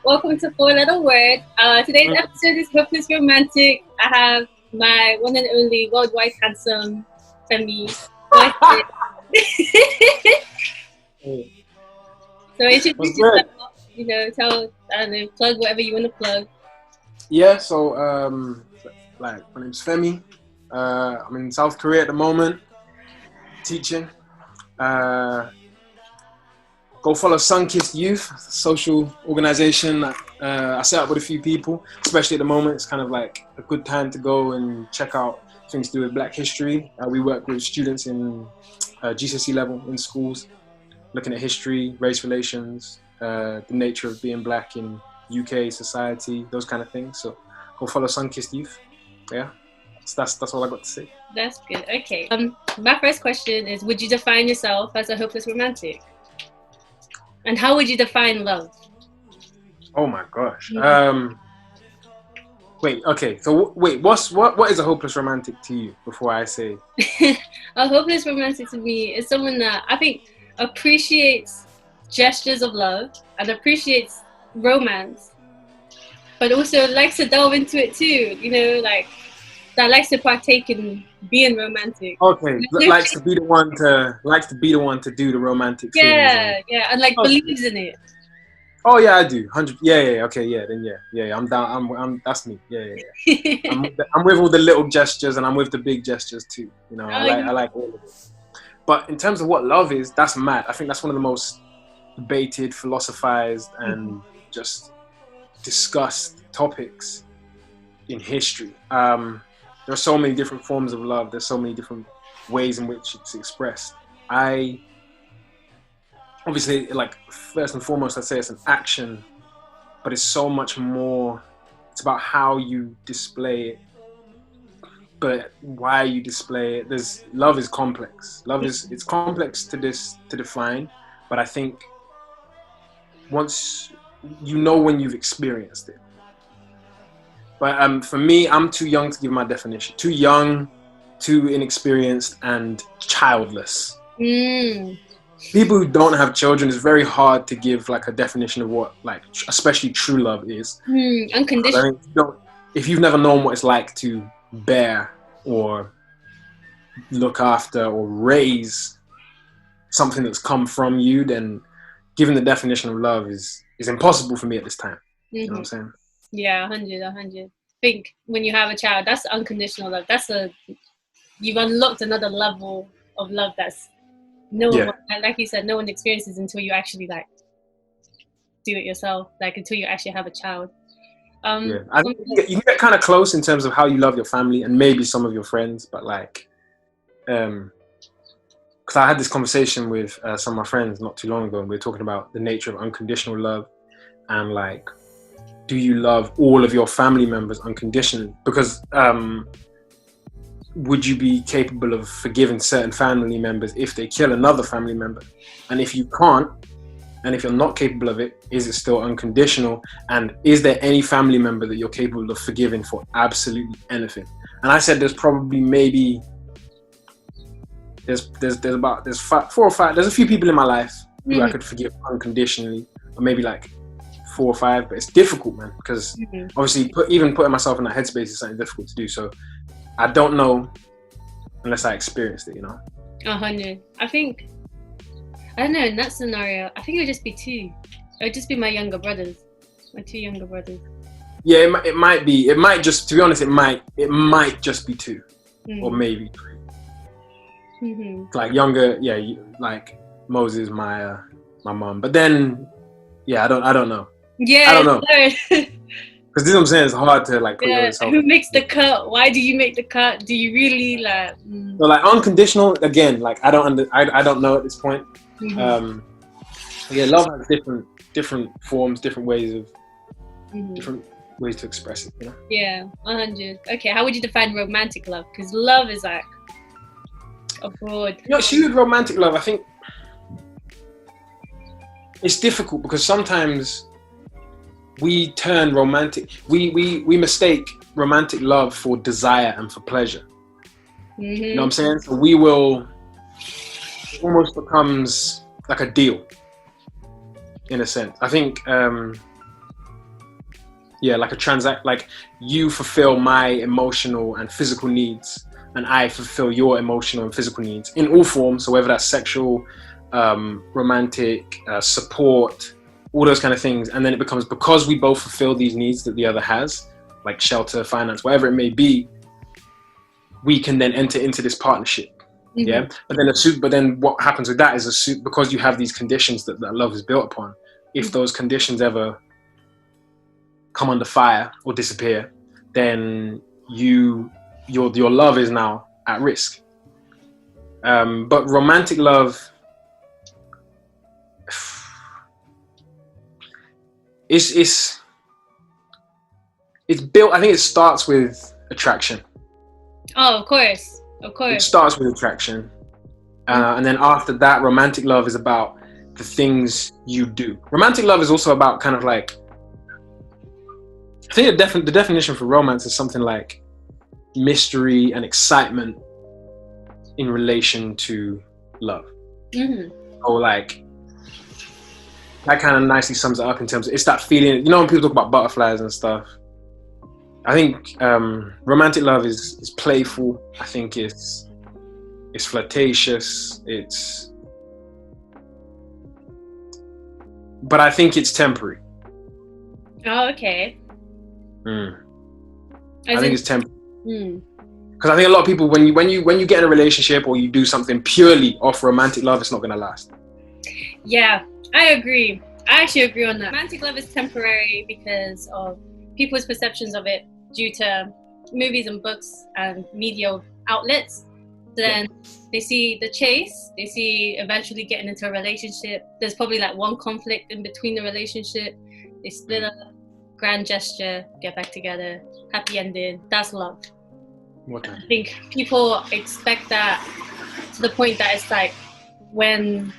Welcome to Four Letter Word. Today's episode is Hopeless Romantic. I have my one and only worldwide handsome Femi. So What's introduce good? yourself. Tell, I don't know, plug whatever you want to plug. Yeah, so my name's Femi. I'm in South Korea at the moment, teaching. Go follow Sunkissed Youth, a social organization that I set up with a few people. Especially at the moment, it's kind of like a good time to go and check out things to do with Black history. We work with students in GCSE level in schools, looking at history, race relations, the nature of being Black in UK society, those kind of things. So go follow Sunkissed Youth. Yeah, that's all I got to say. That's good. Okay. My first question is: would you define yourself as a hopeless romantic? And how would you define love? Oh my gosh. Wait. Okay. So wait. What is a hopeless romantic to you? Before I say, A hopeless romantic to me is someone that I think appreciates gestures of love and appreciates romance, but also likes to delve into it too. Like that likes to partake in being romantic. okay, likes to be the one to do the romantic things. Yeah, and like Okay. believes in it. Oh yeah, I do. 100. Yeah. Okay. Yeah. Then yeah. I'm down. I'm. That's me. Yeah. I'm with all the little gestures and I'm with the big gestures too. I like all of it. But in terms of what love is, that's mad. I think that's one of the most debated, philosophized, and just discussed topics in history. There are so many different forms of love. There's so many different ways in which it's expressed. Obviously, like, first and foremost, I'd say it's an action, but it's so much more. It's about how you display it, but why you display it. Love is complex. It's complex to define, but I think once when you've experienced it. But for me, I'm too young to give my definition. Too young, too inexperienced, and childless. People who don't have children, it's very hard to give like a definition of what, like, especially true love is. Unconditional. If you've never known what it's like to bear or look after or raise something that's come from you, then giving the definition of love is impossible for me at this time. You know what I'm saying? Yeah, 100. I think when you have a child, that's unconditional love. You've unlocked another level of love that's like you said, no one experiences until you actually like do it yourself, like until you actually have a child. I think you can get kind of close in terms of how you love your family and maybe some of your friends, but like, because I had this conversation with some of my friends not too long ago, and we were talking about the nature of unconditional love, and like, do you love all of your family members unconditionally? Because would you be capable of forgiving certain family members if they kill another family member? And if you can't, and if you're not capable of it, is it still unconditional? And is there any family member that you're capable of forgiving for absolutely anything? And I said there's probably maybe there's 4 or 5. There's a few people in my life who I could forgive unconditionally, or maybe like 4 or 5. But it's difficult, man, because obviously even putting myself in that headspace is something difficult to do. So I don't know unless I experienced it, 100. I don't know, in that scenario, I think it would just be 2. It would just be my 2 younger brothers. Yeah, it might be. It might just, to be honest, it might just be 2 or maybe 3. Like younger, like Moses, my mom. But then, I don't know. Yeah, I don't know. Because this is what I'm saying, it's hard to like put yourself. Who makes the cut? Why do you make the cut? Do you really like? So like unconditional, again, like I don't know at this point. Love has different forms, different ways to express it. Yeah, 100. Okay, how would you define romantic love? Because love is like abroad. See, with romantic love, I think it's difficult because sometimes we turn we mistake romantic love for desire and for pleasure. You know what I'm saying? So it almost becomes like a deal in a sense. I think Yeah, like a transact, like you fulfill my emotional and physical needs, and I fulfill your emotional and physical needs in all forms. So whether that's sexual, romantic, support, all those kind of things, and then it becomes, because we both fulfill these needs that the other has, like shelter, finance, whatever it may be, we can then enter into this partnership. Mm-hmm. Yeah, but then what happens with that is because you have these conditions that love is built upon. If mm-hmm. those conditions ever come under fire or disappear, then your love is now at risk. But romantic love is built. I think it starts with attraction. Oh, of course. It starts with attraction, and then after that, romantic love is about the things you do. Romantic love is also about kind of like, I think the definition for romance is something like mystery and excitement in relation to love. Mm-hmm. Or like, that kind of nicely sums it up in terms of, it's that feeling, you know, when people talk about butterflies and stuff. I think romantic love is playful. I think it's flirtatious. But I think it's temporary. Oh, okay. I think it's temporary. Because I think a lot of people, when you get in a relationship or you do something purely off romantic love, it's not going to last. Yeah, I agree. I actually agree on that. Romantic love is temporary because of people's perceptions of it due to movies and books and media outlets. Then they see the chase, they see eventually getting into a relationship. There's probably like one conflict in between the relationship. They split up, grand gesture, get back together, happy ending. That's love. I think people expect that to the point that it's like when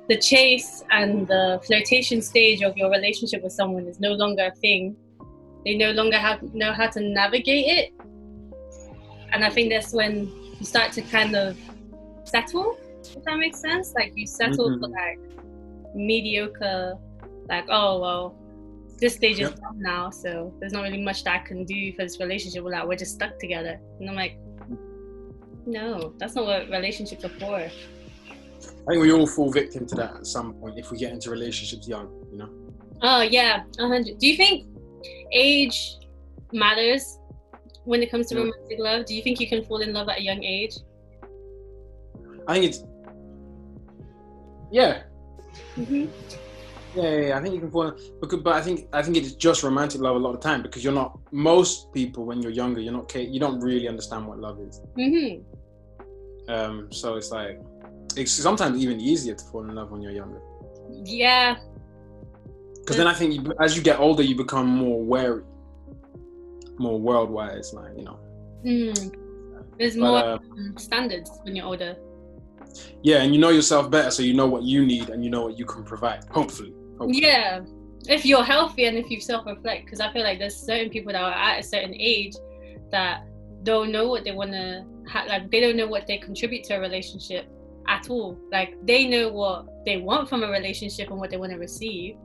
the chase and the flirtation stage of your relationship with someone is no longer a thing, they no longer know how to navigate it. And I think that's when you start to kind of settle, if that makes sense. Like you settle for like mediocre, like, oh, well, this stage is done now, so there's not really much that I can do for this relationship without we're just stuck together. And I'm like, no, that's not what relationships are for. I think we all fall victim to that at some point if we get into relationships young, you know? Oh, yeah, 100. Do you think age matters when it comes to romantic love? Do you think you can fall in love at a young age? I think it's... Yeah. Mm-hmm. Yeah, I think you can fall in, but I think it's just romantic love a lot of the time, because you're not, most people when you're younger, you don't really understand what love is. Mm-hmm. So it's like, it's sometimes even easier to fall in love when you're younger. Yeah. Because then I think as you get older, you become more wary, more world-wise, like, you know. There's more standards when you're older. Yeah, and you know yourself better, so you know what you need and you know what you can provide, hopefully. Yeah, if you're healthy and if you self-reflect, because I feel like there's certain people that are at a certain age that don't know what they want to like, they don't know what they contribute to a relationship at all. Like, they know what they want from a relationship and what they want to receive,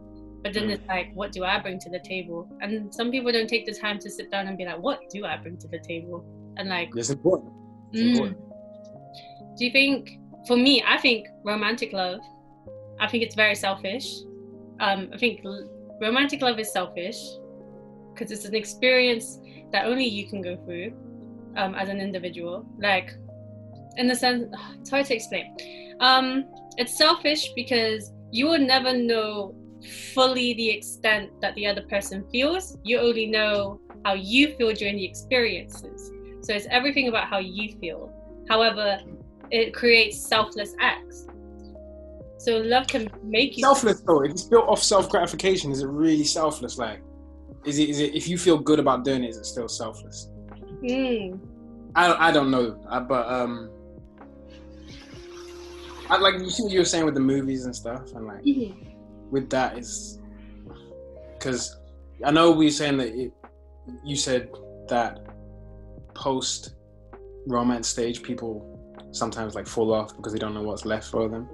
but then it's like, what do I bring to the table? And some people don't take the time to sit down and be like, what do I bring to the table? And like, it's important. Important. Do you think, for me, I think romantic love, I think it's very selfish. I think romantic love is selfish because it's an experience that only you can go through as an individual. Like, in the sense, it's hard to explain. It's selfish because you will never know fully the extent that the other person feels. You only know how you feel during the experiences. So it's everything about how you feel. However, it creates selfless acts. So love can make you selfless though. If it's built off self-gratification, is it really selfless? Like, is it if you feel good about doing it, is it still selfless? I don't know, but I like, you see what you were saying with the movies and stuff, and like with that is because I know we were saying that you said that post romance stage people sometimes like fall off because they don't know what's left for them.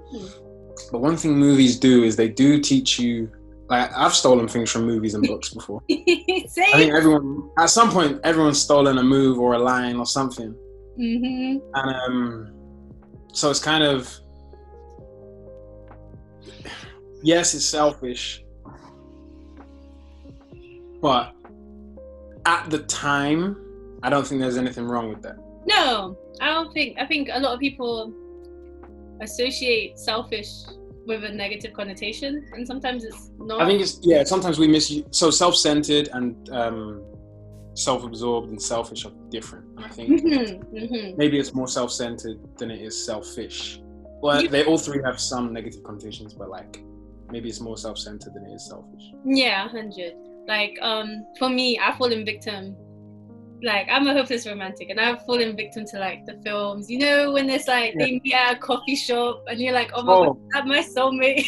But one thing movies do is they do teach you Like, I've stolen things from movies and books before. Same. I think at some point, everyone's stolen a move or a line or something. Mm-hmm. And so it's kind of, yes, it's selfish, but at the time, I don't think there's anything wrong with that. No, I don't think. I think a lot of people associate selfish with a negative connotation, and sometimes it's not. I think sometimes we so self-centered and self-absorbed and selfish are different, and I think maybe it's more self-centered than it is selfish. Well, they all three have some negative connotations, but like maybe it's more self-centered than it is selfish. Yeah, 100. Like for me, I've fallen victim. Like, I'm a hopeless romantic, and I've fallen victim to like the films, you know, when it's like they meet at a coffee shop and you're like, oh my god, that's my soulmate.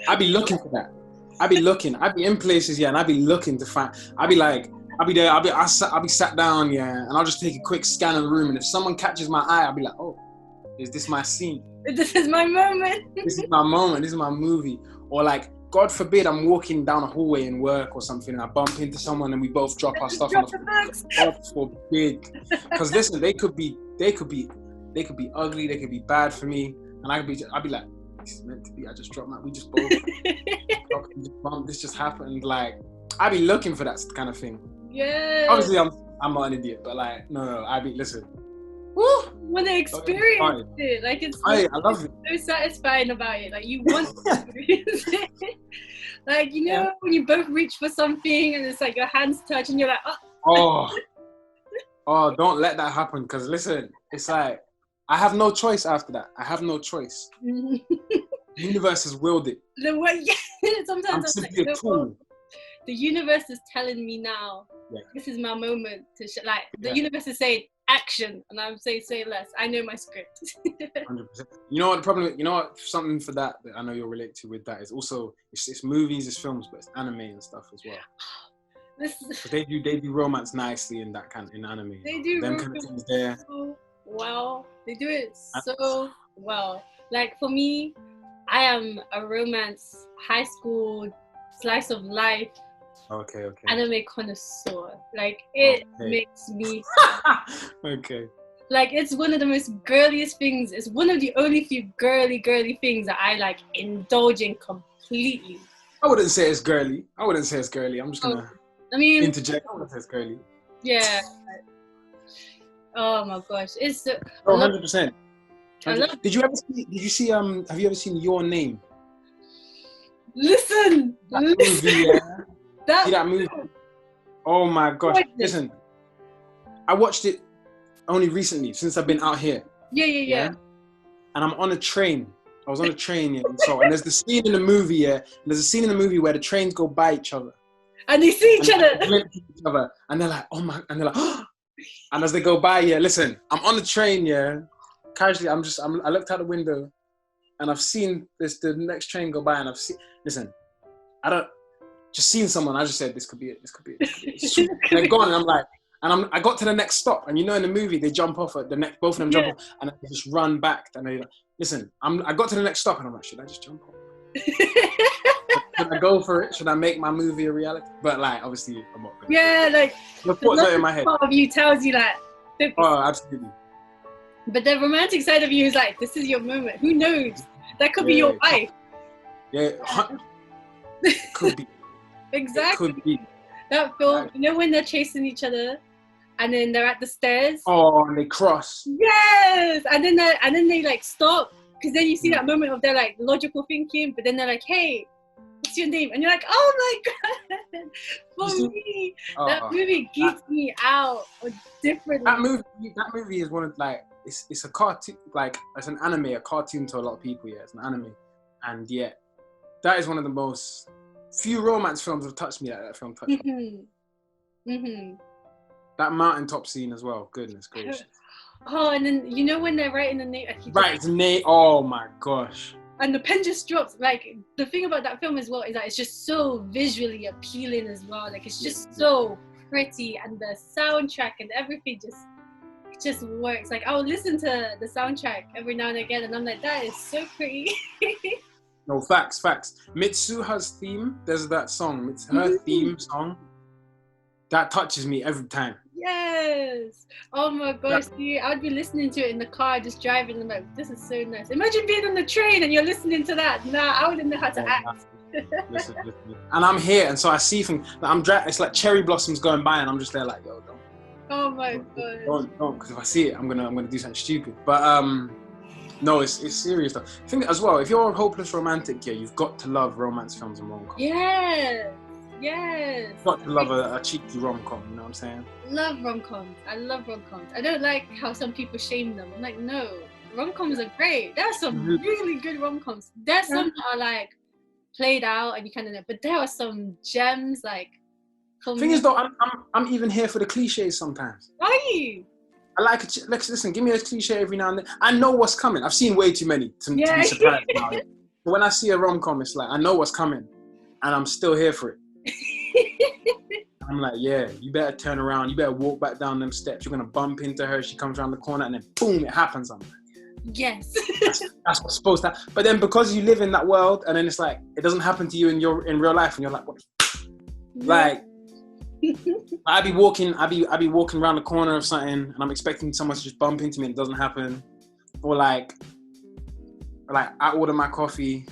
I'd be looking for that. I'd be in places, and I'd be looking to find. I'd be there. I'll be sat down, and I'll just take a quick scan of the room, and if someone catches my eye, I'll be like, oh, is this my scene? This is my moment. This is my moment. This is my movie. Or like, God forbid, I'm walking down a hallway in work or something, and I bump into someone, and we both drop our stuff on the floor. God forbid. Because listen, they could be ugly, they could be bad for me, and I'd be like, this is meant to be. I just dropped we just both bumped. This just happened. Like, I'd be looking for that kind of thing. Yeah. Obviously, I'm not an idiot, but like, no, I'd be listen. Woo! Want to experience it, like I love it. So satisfying about it. Like, you want to experience it. Like, you know, when you both reach for something and it's like your hands touch and you're like, oh, don't let that happen. Because listen, it's like I have no choice after that. I have no choice. The universe has willed it. Sometimes I'm simply a tool. The universe is telling me now. This is my moment to the universe is saying action, and I'm saying say less. I know my script. 100%. You know what the problem? You know what? Something for that I know you'll relate to with that is also it's movies, it's films, but it's anime and stuff as well. They do romance nicely in anime. They do. Them kind of things there. So well, they do it so well. Like for me, I am a romance high school slice of life. Okay. Anime connoisseur. Like, it makes me okay. Like, it's one of the most girliest things. It's one of the only few girly things that I like indulge in completely. I wouldn't say it's girly. I'm just gonna interject. I wouldn't say it's girly. Yeah. Oh my gosh. It's 100%. Did you see have you ever seen Your Name? Listen. That movie. Oh my gosh. Listen, I watched it only recently since I've been out here. Yeah. And I'm on a train. I was on a train, and there's the scene in the movie, where the trains go by each other. And they see each other. And they're like, oh my, and they're like, oh. And as they go by, listen, I'm on the train, casually, I looked out the window and I've seen the next train go by, and just seeing someone, I just said, this could be it. They're gone, and I got to the next stop, and in the movie, they jump off at the next, both of them jump off, and they just run back, and they listen, I got to the next stop, and I'm like, should I just jump off? Should I go for it? Should I make my movie a reality? But like, obviously, I'm not gonna. Yeah, like, the thoughts are in my head. Part of you tells you that. Oh, absolutely. But the romantic side of you is like, this is your moment. Who knows? That could be your wife. Yeah, could be. Exactly. It could be. That film, when they're chasing each other, and then they're at the stairs. Oh, and they cross. Yes, and then they like stop, because then you see that moment of their like logical thinking, but then they're like, hey, what's your name? And you're like, oh my god. For me, that movie geeks me out differently. That movie is one of like, it's a cartoon, like it's an anime, a cartoon to a lot of people. It's an anime, and that is one of the most few romance films have touched me. That film touched me. That mountaintop scene as well. Goodness gracious. Oh, and then when they're writing the name. Right, the name. Oh my gosh. And the pen just drops. Like, the thing about that film as well is that it's just so visually appealing as well. Like, it's just so pretty, and the soundtrack and everything just works. Like, I'll listen to the soundtrack every now and again, and I'm like, that is so pretty. No, facts. Mitsuha's theme, there's that song. It's her theme song. That touches me every time. Yes. Oh my gosh, see, I would be listening to it in the car, just driving. I'm like, this is so nice. Imagine being on the train and you're listening to that. Nah, I wouldn't know how to act. Listen. And I'm here, and so I see things. It's like cherry blossoms going by, and I'm just there like, yo, don't. Oh my god. Don't, because if I see it, I'm gonna do something stupid. But no, it's serious stuff. I think as well, if you're a hopeless romantic, yeah, you've got to love romance films and rom-coms. Yes. You've got to love a cheeky rom-com. You know what I'm saying? Love rom-coms. I love rom-coms. I don't like how some people shame them. I'm like, no, rom-coms are great. There are some really good rom-coms. There's some that are like played out and you kind of know, but there are some gems like. Thing is though, I'm even here for the cliches sometimes. Are you? I like it. Listen, give me a cliche every now and then. I know what's coming. I've seen way too many to be surprised about it. But when I see a rom-com, it's like I know what's coming, and I'm still here for it. I'm like, yeah, you better turn around. You better walk back down them steps. You're gonna bump into her. She comes around the corner, and then boom, it happens. I'm like, yes. that's what's supposed to. But then because you live in that world, and then it's like it doesn't happen to you in real life, and you're like, what? Like. I be walking around the corner of something, and I'm expecting someone to just bump into me, and it doesn't happen. Or like I order my coffee,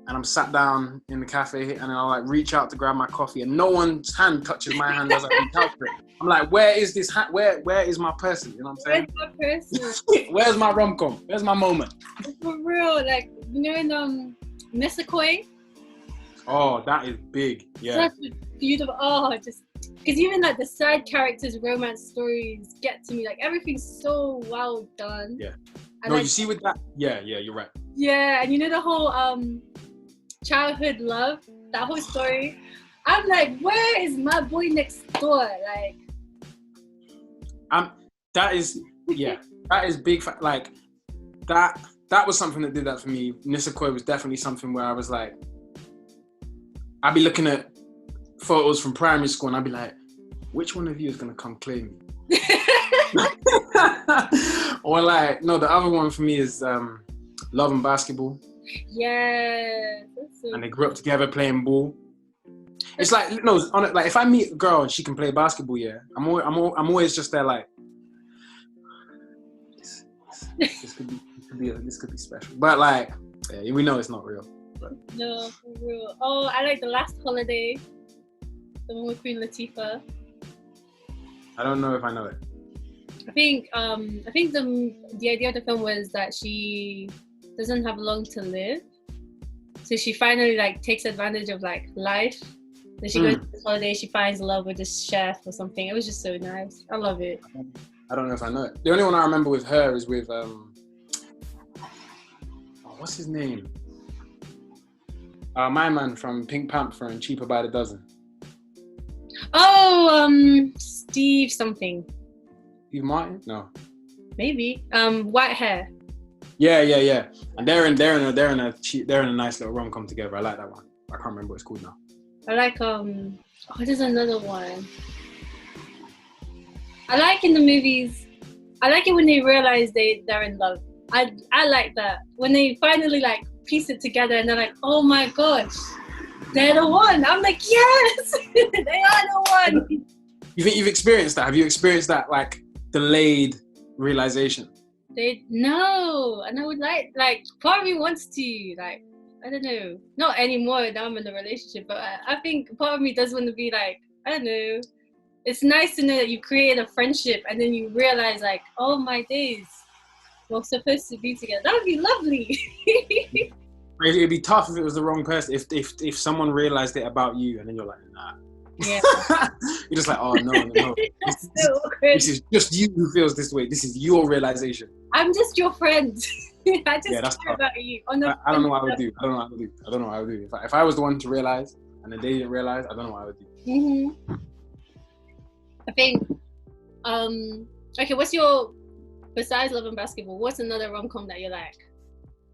and I'm sat down in the cafe, and I'll like reach out to grab my coffee, and no one's hand touches my hand as I reach out for it. I'm like, where is this? Where is my person? You know what I'm saying? Where's my person? Where's my rom-com? Where's my moment? For real, like you know in Nisakoi. Oh, that is big. Yeah. Such a beautiful. Oh, just because even like the side characters' romance stories get to me. Like everything's so well done. Yeah. And no, like, you see with that. Yeah, you're right. Yeah, and you know the whole childhood love, that whole story. I'm like, where is my boy next door? Like, that is big. Like that was something that did that for me. Nisakoi was definitely something where I was like. I'd be looking at photos from primary school and I'd be like, which one of you is going to come claim me? Or like, no, the other one for me is Love and Basketball. Yeah. And they grew up together playing ball. It's like, no, like if I meet a girl and she can play basketball, yeah, I'm always just there like, this could be special. But like, yeah, we know it's not real. But. No, for real. Oh, I like The Last Holiday, the one with Queen Latifah. I don't know if I know it. I think the idea of the film was that she doesn't have long to live, so she finally like takes advantage of like life. Then she goes to this holiday. She finds love with this chef or something. It was just so nice. I love it. I don't know if I know it. The only one I remember with her is with what's his name? My man from Pink Panther and Cheaper by the Dozen. Oh, Steve something. Steve Martin? No. Maybe. White hair. Yeah. And they're in a nice little rom-com together. I like that one. I can't remember what it's called now. I like there's another one. I like in the movies. I like it when they realize they're in love. I like that when they finally like piece it together and they're like, oh my gosh, they're the one. I'm like, yes, they are the one. You think you've experienced that? Have you experienced that like delayed realization? No, and I would like part of me wants to like, I don't know, not anymore now I'm in a relationship, but I think part of me does want to be like, I don't know, it's nice to know that you create a friendship and then you realize like, oh my days, we're supposed to be together. That would be lovely. It'd be tough if it was the wrong person. If someone realized it about you and then you're like, nah. Yeah. You're just like, oh no. This is just you who feels this way. This is your realization. I'm just your friend. I just care about you. I don't know what I would do. I don't know what I would do. If I was the one to realize and then they didn't realize, I don't know what I would do. Mm-hmm. I think, okay, what's your, besides Love and Basketball, what's another rom-com that you're like,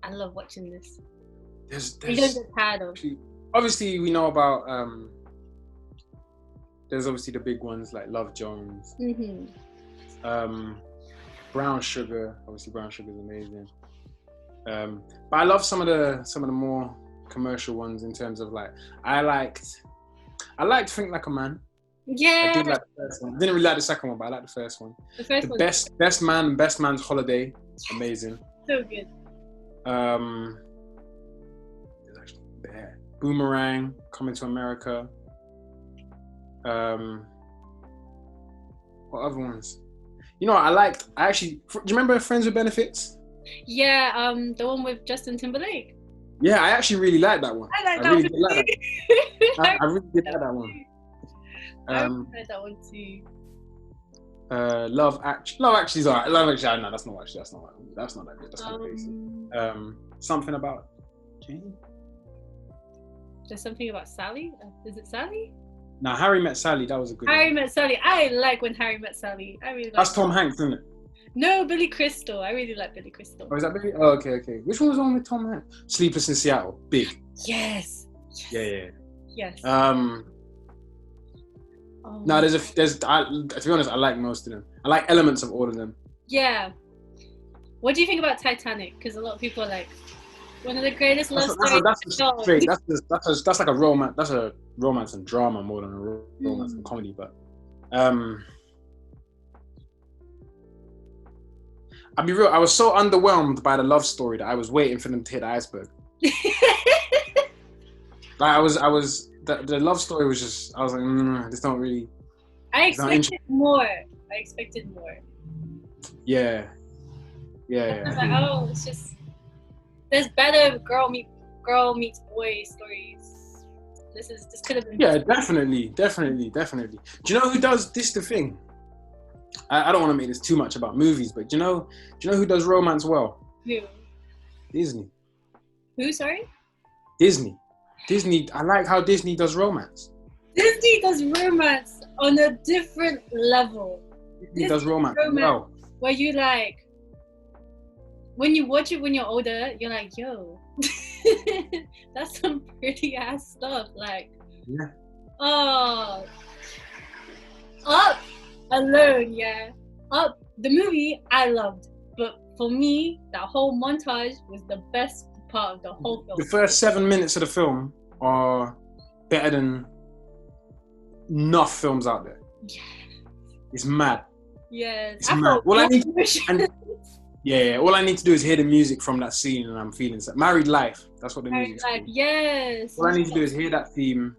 I love watching this? You don't get tired of. Obviously, we know about, there's obviously the big ones like Love Jones. Mm-hmm. Brown Sugar. Obviously, Brown Sugar is amazing. But I love some of the more commercial ones in terms of like I liked Think Like a Man. Yeah. I did like the first one. I didn't really like the second one, but I like the first one. The first The one. best man's holiday. Amazing. So good. There's actually Boomerang, Coming to America. What other ones? You know, I actually. Do you remember Friends with Benefits? Yeah, the one with Justin Timberlake. Yeah, I actually really liked that one. I like that really one. Did like that. I really did like that one. I like that one too. Love Actually is alright. Love Actually, no, that's not that good. That's kind of basic. Something about Jane. There's something about Sally. Is it Sally? No, Harry Met Sally. That was a good. Harry Met Sally. I like when Harry Met Sally. I really like. That's Tom Hanks, isn't it? No, Billy Crystal. I really like Billy Crystal. Oh, is that Billy? Oh, okay. Which one was the one with Tom Hanks? Sleepless in Seattle. Big. Yes. Yeah. Yes. No, to be honest, I like most of them. I like elements of all of them. Yeah. What do you think about Titanic? Because a lot of people are like, one of the greatest love stories. That's like a romance. That's a romance and drama more than a romance and comedy. But I'll be real. I was so underwhelmed by the love story that I was waiting for them to hit the iceberg. Like I was. The love story was just. I was like, this don't really. I expected more. Yeah. I was like, oh, it's just. There's better girl meets boy stories. This could have been. Yeah, definitely. Do you know who does this? The thing. I don't want to make this too much about movies, but do you know who does romance well? Who? Disney. Who? Sorry. Disney. I like how Disney does romance. Disney does romance on a different level. Disney does romance well. Where you like, when you watch it when you're older, you're like, yo, that's some pretty ass stuff. Like, yeah. Oh, Up alone, yeah. Up, the movie I loved, but for me, that whole montage was the best part of the whole film. The first 7 minutes of the film are better than enough films out there. Yeah. It's mad. Yes. It's mad. All I need to do is hear the music from that scene and I'm feeling so. Married Life. That's what the music's called. Yes. All I need to do is hear that theme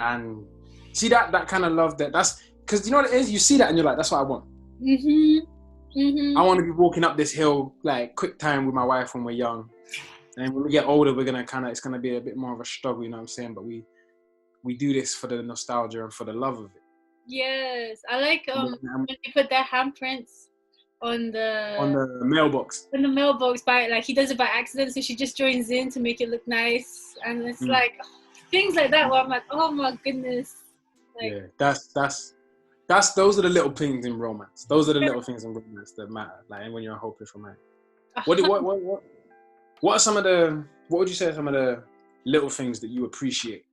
and see that kind of love that's because you know what it is? You see that and you're like, that's what I want. I want to be walking up this hill like quick time with my wife when we're young. And when we get older, it's gonna be a bit more of a struggle, you know what I'm saying? But we do this for the nostalgia and for the love of it. Yes, I like when they put their handprints on the mailbox. In the mailbox, like he does it by accident, so she just joins in to make it look nice, and it's like things like that where I'm like, oh my goodness. Like, yeah, those are the little things in romance. Those are the little things in romance that matter. Like when you're a hopeless romantic. What are some of the? What would you say are some of the little things that you appreciate?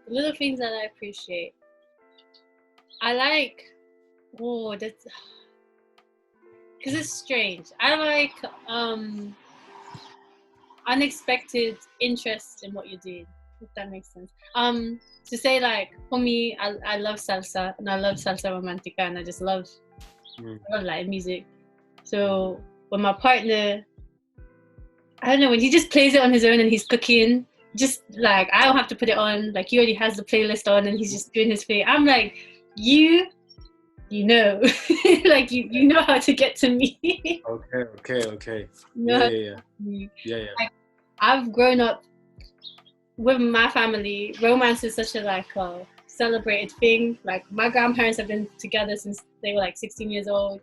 The little things that I appreciate. I like. Oh, that's because it's strange. I like unexpected interest in what you're doing. If that makes sense. To say like for me, I love salsa and I love salsa romantica and I just love Latin music. So when my partner, I don't know, when he just plays it on his own and he's cooking, just like I don't have to put it on. Like he already has the playlist on and he's just doing his thing. I'm like, you know, like you know how to get to me. Okay. Yeah. Like, I've grown up with my family. Romance is such a celebrated thing. Like my grandparents have been together since they were like 16 years old,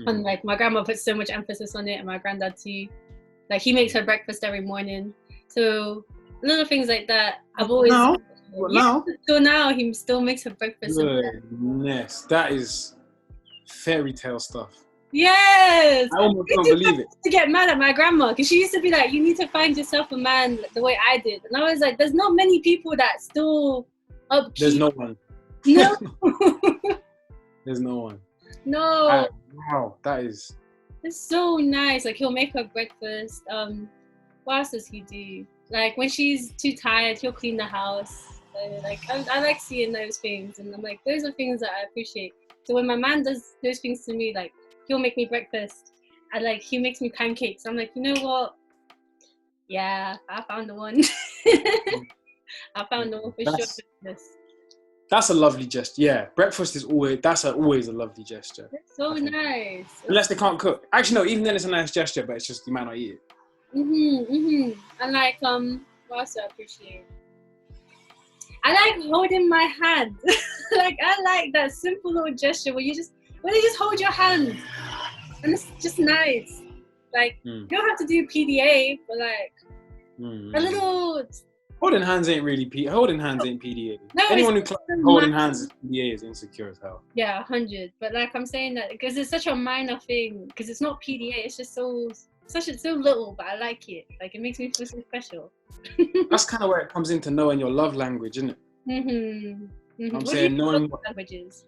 and like my grandma puts so much emphasis on it, and my granddad too. Like he makes her breakfast every morning. So little things like that. I've always. So now he still makes her breakfast. Goodness, that is fairy tale stuff. Yes. I almost don't believe it. To get mad at my grandma because she used to be like, "You need to find yourself a man the way I did," and I was like, "There's not many people that still upkeep." There's no one. No. There's no one. No. Wow, that is It's so nice. Like, he'll make her breakfast. What else does he do? Like, when she's too tired, he'll clean the house. Like, I like seeing those things, and I'm like, those are things that I appreciate. So when my man does those things to me, like, he'll make me breakfast, and like, he makes me pancakes. I'm like, you know what? Yeah, I found the one. I found the one for sure. That's a lovely gesture. Yeah, breakfast is always a lovely gesture. It's so nice. Unless they can't cook. Actually, no. Even then, it's a nice gesture, but it's just you might not eat it. And like, what else do I appreciate? I like holding my hand. Like, I like that simple little gesture where they just hold your hand, and it's just nice. Like, you don't have to do PDA, but like a little. Holding hands ain't PDA. No, anyone who claims holding hands is PDA is insecure as hell. Yeah, 100. But like, I'm saying that because it's such a minor thing, because it's not PDA. It's just so little, but I like it. Like, it makes me feel so special. That's kind of where it comes into knowing your love language, isn't it? I'm saying knowing what languages.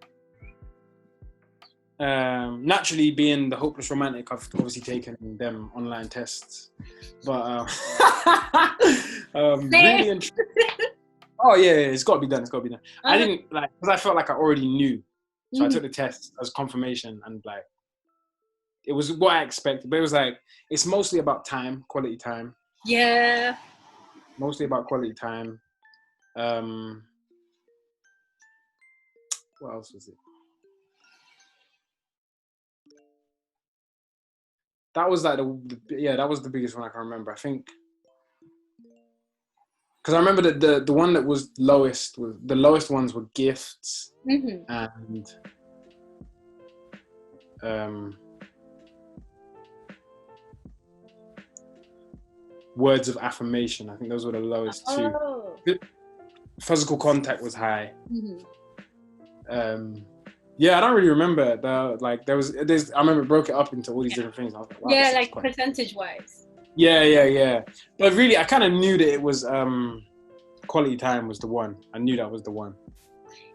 Naturally, being the hopeless romantic, I've obviously taken them online tests, but really oh yeah, it's got to be done. I didn't like, because I felt like I already knew, so I took the test as confirmation, and like, it was what I expected, but it was like, it's mostly about quality time. Yeah. Mostly about quality time. What else was it? That was like that was the biggest one I can remember. I think, because I remember that the one that was lowest was the lowest ones were gifts and words of affirmation. I think those were the lowest two. Physical contact was high. Yeah, I don't really remember. I remember it broke it up into all these different things. I was like, wow, yeah, like percentage wise. Yeah. But really, I kind of knew that it was quality time was the one. I knew that was the one.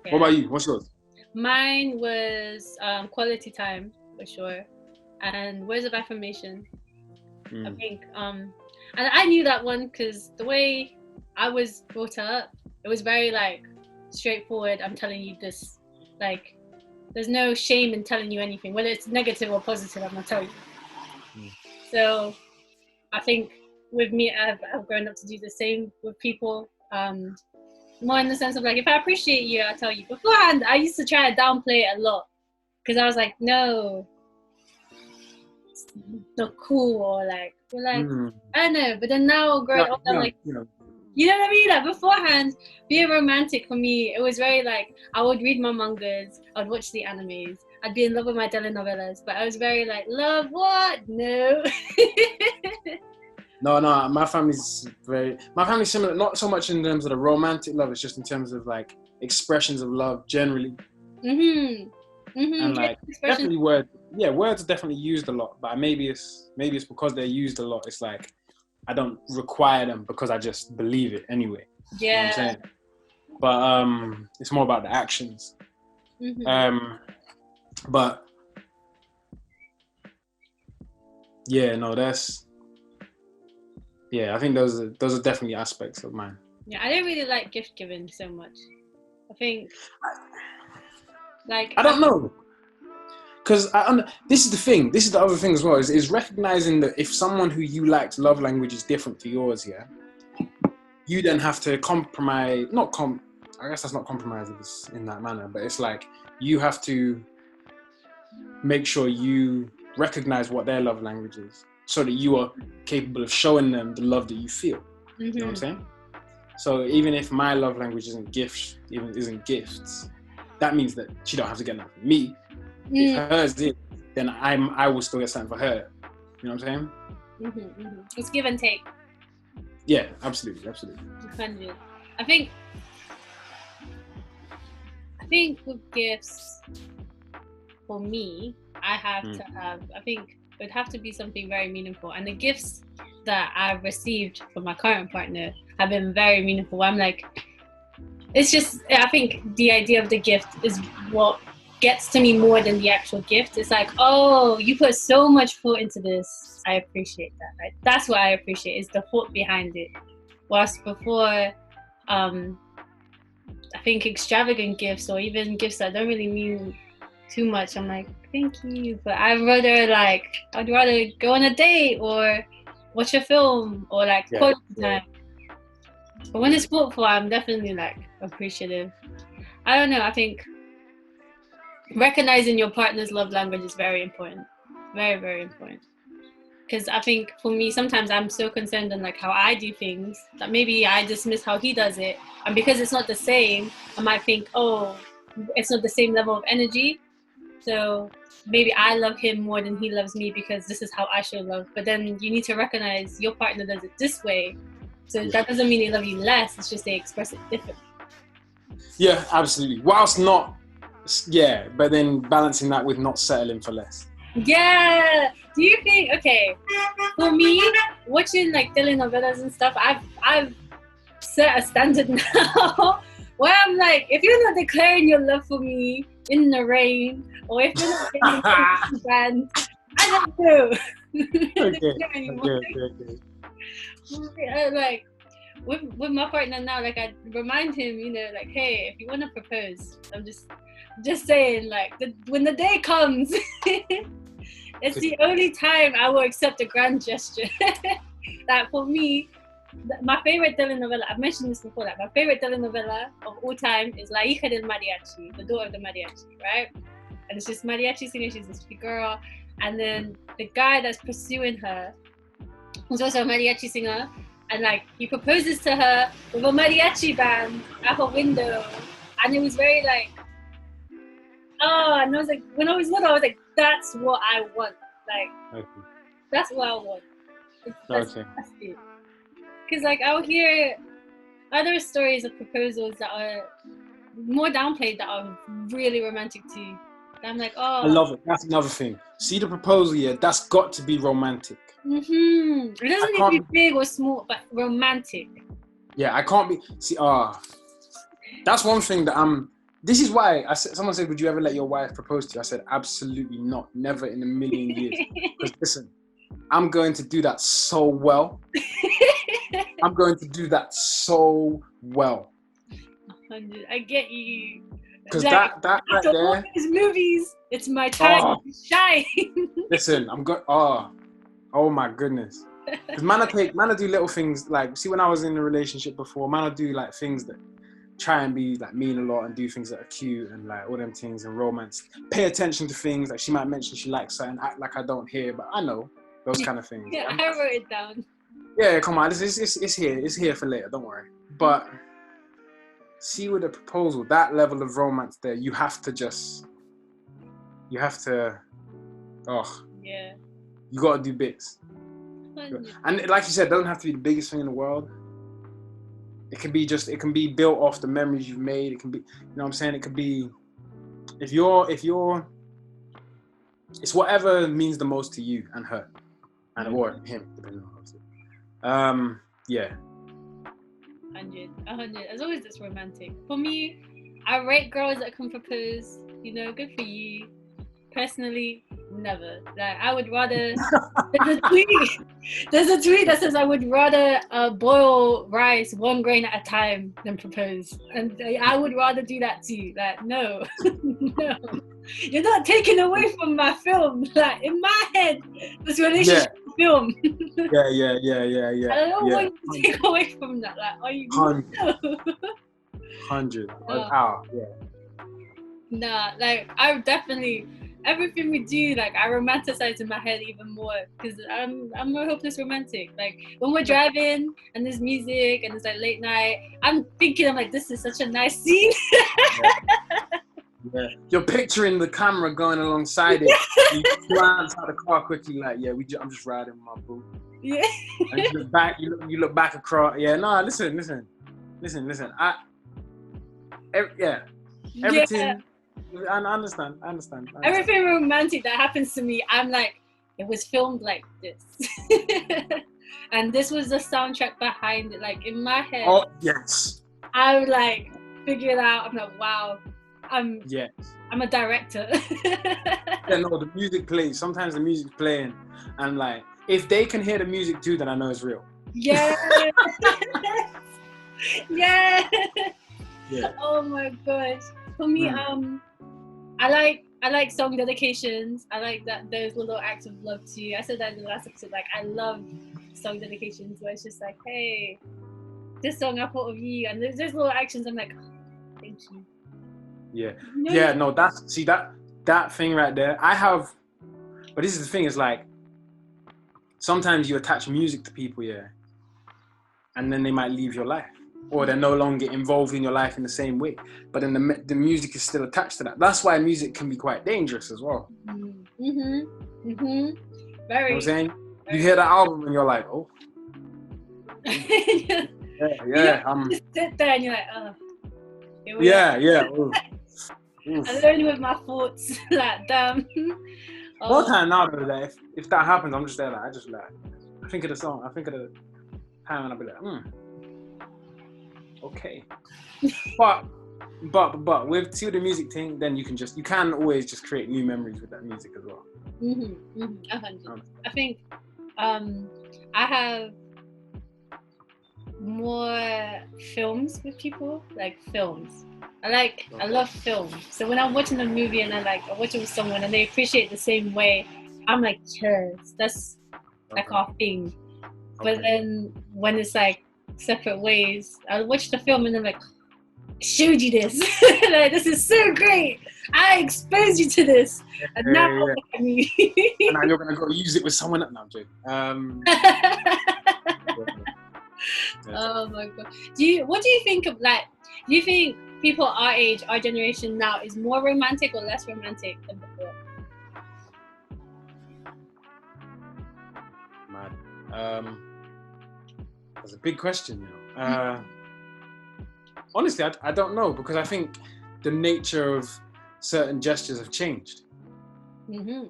Yeah. What about you? What's yours? Mine was quality time for sure, and words of affirmation. I think, and I knew that one because the way I was brought up, it was very like straightforward. I'm telling you this, like, there's no shame in telling you anything, whether it's negative or positive. I'm gonna tell you. So I think with me, I've grown up to do the same with people. More in the sense of like, if I appreciate you, I'll tell you. Beforehand, I used to try to downplay it a lot because I was like, no, it's not cool, or like, I don't know. But then now, growing up, I'm like, you know what I mean? Like, beforehand, being romantic for me, it was very like, I would read my mangas, I'd watch the animes, I'd be in love with my telenovelas, but I was very like, love what? No. No, my family's similar, not so much in terms of the romantic love, it's just in terms of like expressions of love generally. And like, definitely words are definitely used a lot, but maybe it's because they're used a lot, it's like, I don't require them because I just believe it anyway. Yeah. You know what I'm saying? But it's more about the actions. But yeah, no, I think those are definitely aspects of mine. Yeah, I don't really like gift giving so much. I think, like, I don't know. Because this is the thing. This is the other thing as well. Is recognizing that if someone who you like's love language is different to yours, yeah, you then have to compromise. I guess that's not compromise in that manner, but it's like you have to make sure you recognize what their love language is, so that you are capable of showing them the love that you feel. You know what I'm saying? So even if my love language isn't gifts, that means that she don't have to get that from me. If hers is, then I will still get something for her. You know what I'm saying? It's give and take. Yeah, absolutely. 100. I think with gifts, for me, I think it would have to be something very meaningful. And the gifts that I've received from my current partner have been very meaningful. I'm like, it's just, I think the idea of the gift is what gets to me more than the actual gift. It's like, oh, you put so much thought into this. I appreciate that. Right? That's what I appreciate, is the thought behind it. Whilst before, I think extravagant gifts or even gifts that don't really mean too much, I'm like, thank you, but I'd rather go on a date or watch a film or like quality time. But when it's thoughtful, I'm definitely like appreciative. I don't know, I think recognizing your partner's love language is very important. Very, very important. Because I think for me, sometimes I'm so concerned on like how I do things that maybe I dismiss how he does it. And because it's not the same, I might think, oh, it's not the same level of energy. So maybe I love him more than he loves me because this is how I show love. But then you need to recognize your partner does it this way. So that doesn't mean they love you less. It's just they express it differently. Yeah, absolutely. Whilst not, but then balancing that with not settling for less. Yeah. Do you think, okay, for me, watching like telenovelas and stuff, I've set a standard now where I'm like, if you're not declaring your love for me in the rain, or if you're not getting a band, I don't know. Okay. Like with my partner now, like I remind him, you know, like, hey, if you want to propose, I'm just saying, like, when the day comes, it's the only time I will accept a grand gesture. Like for me, my favorite telenovela, I've mentioned this before, like my favorite telenovela of all time is La Hija del Mariachi, the daughter of the mariachi, right? And it's just mariachi singer, she's this girl, and then the guy that's pursuing her, who's also a mariachi singer, and like he proposes to her with a mariachi band at her window, and it was very like, oh, and I was like, when I was little, I was like, that's what I want, like, that's what I want. That's it. Because like I'll hear other stories of proposals that are more downplayed that are really romantic too. I'm like, oh, I love it. That's another thing. See the proposal, that's got to be romantic. It doesn't need to be big or small, but romantic. Yeah, I can't be. See, that's one thing that this is why someone said, would you ever let your wife propose to you? I said, absolutely not. Never in a million years. Because listen, I'm going to do that so well. I'm going to do that so well. 100. I get you. Because like, that right there. All these movies, it's my time to shine. Listen, I'm going. Oh my goodness. Because man, I do little things like, see, when I was in a relationship before, man, I do like things that try and be like mean a lot and do things that are cute and like all them things and romance. Pay attention to things like she might mention she likes something, act like I don't hear, but I know those kind of things. Yeah, I wrote it down. Yeah, come on, it's here. It's here for later. Don't worry. But see, with the proposal, that level of romance there, you have to. Yeah. You got to do bits. And like you said, it doesn't have to be the biggest thing in the world. It can be built off the memories you've made. It can be, you know what I'm saying? It could be, if you're, it's whatever means the most to you and her, or him, depending on yeah. 100. As always, it's romantic. For me, I rate girls that can propose. You know, good for you. Personally, never. Like, I would rather. There's a tweet that says I would rather boil rice 1 grain at a time than propose, and I would rather do that too. Like, no, no, you're not taking away from my film. Like, in my head, this relationship film. Yeah. I don't want you to take away from that. Like, are you? 100. Nah, like I definitely. Everything we do, like I romanticize in my head even more because I'm a hopeless romantic. Like when we're driving and there's music and it's like late night, I'm like, this is such a nice scene. Yeah. You're picturing the camera going alongside it. You run outside the car quickly, like, I'm just riding with my boo. Yeah. And you look back. You look back across. Yeah. No. Listen. Everything. Yeah. I understand. Everything romantic that happens to me, I'm like, it was filmed like this. And this was the soundtrack behind it. Like in my head. Oh, yes. I would like figure it out. I'm like, wow, Yeah. I'm a director. Yeah, no, the music plays. Sometimes the music's playing, and like, if they can hear the music too, then I know it's real. Yeah. Yeah. Yeah. Oh my gosh. For me, I like song dedications. I like that those little acts of love too. I said that in the last episode. Like, I love song dedications where it's just like, hey, this song I thought of you, and there's little actions. I'm like, oh, thank you. Yeah. No, Yeah. No, that thing right there. I have, but this is the thing. Is like, sometimes you attach music to people, yeah, and then they might leave your life, or they're no longer involved in your life in the same way. But then the music is still attached to that. That's why music can be quite dangerous as well. Very. You know what I'm saying? You hear that album and you're like, oh, yeah, You just sit there and you're like, oh, here we yeah, are. yeah. Alone with my thoughts, like, damn. More time now, though, like, if that happens, I'm just there, like, I think of the song, I think of the time, and I'll be like, okay. But with the music thing, then you can always just create new memories with that music as well. 100. I think I have more films with people, like films. I love film. So when I'm watching a movie and I watch it with someone and they appreciate the same way, I'm like, yes, that's like our thing. But then when it's like separate ways, I watch the film and I'm like, I showed you this. Like, this is so great. I exposed you to this. And now look at me. And now you're gonna go use it with someone else. No, I'm joking. Oh my god. What do you think of, like, do you think people our age, our generation now, is more romantic or less romantic than before? Mad. That's a big question, you know. Honestly, I don't know, because I think the nature of certain gestures have changed. In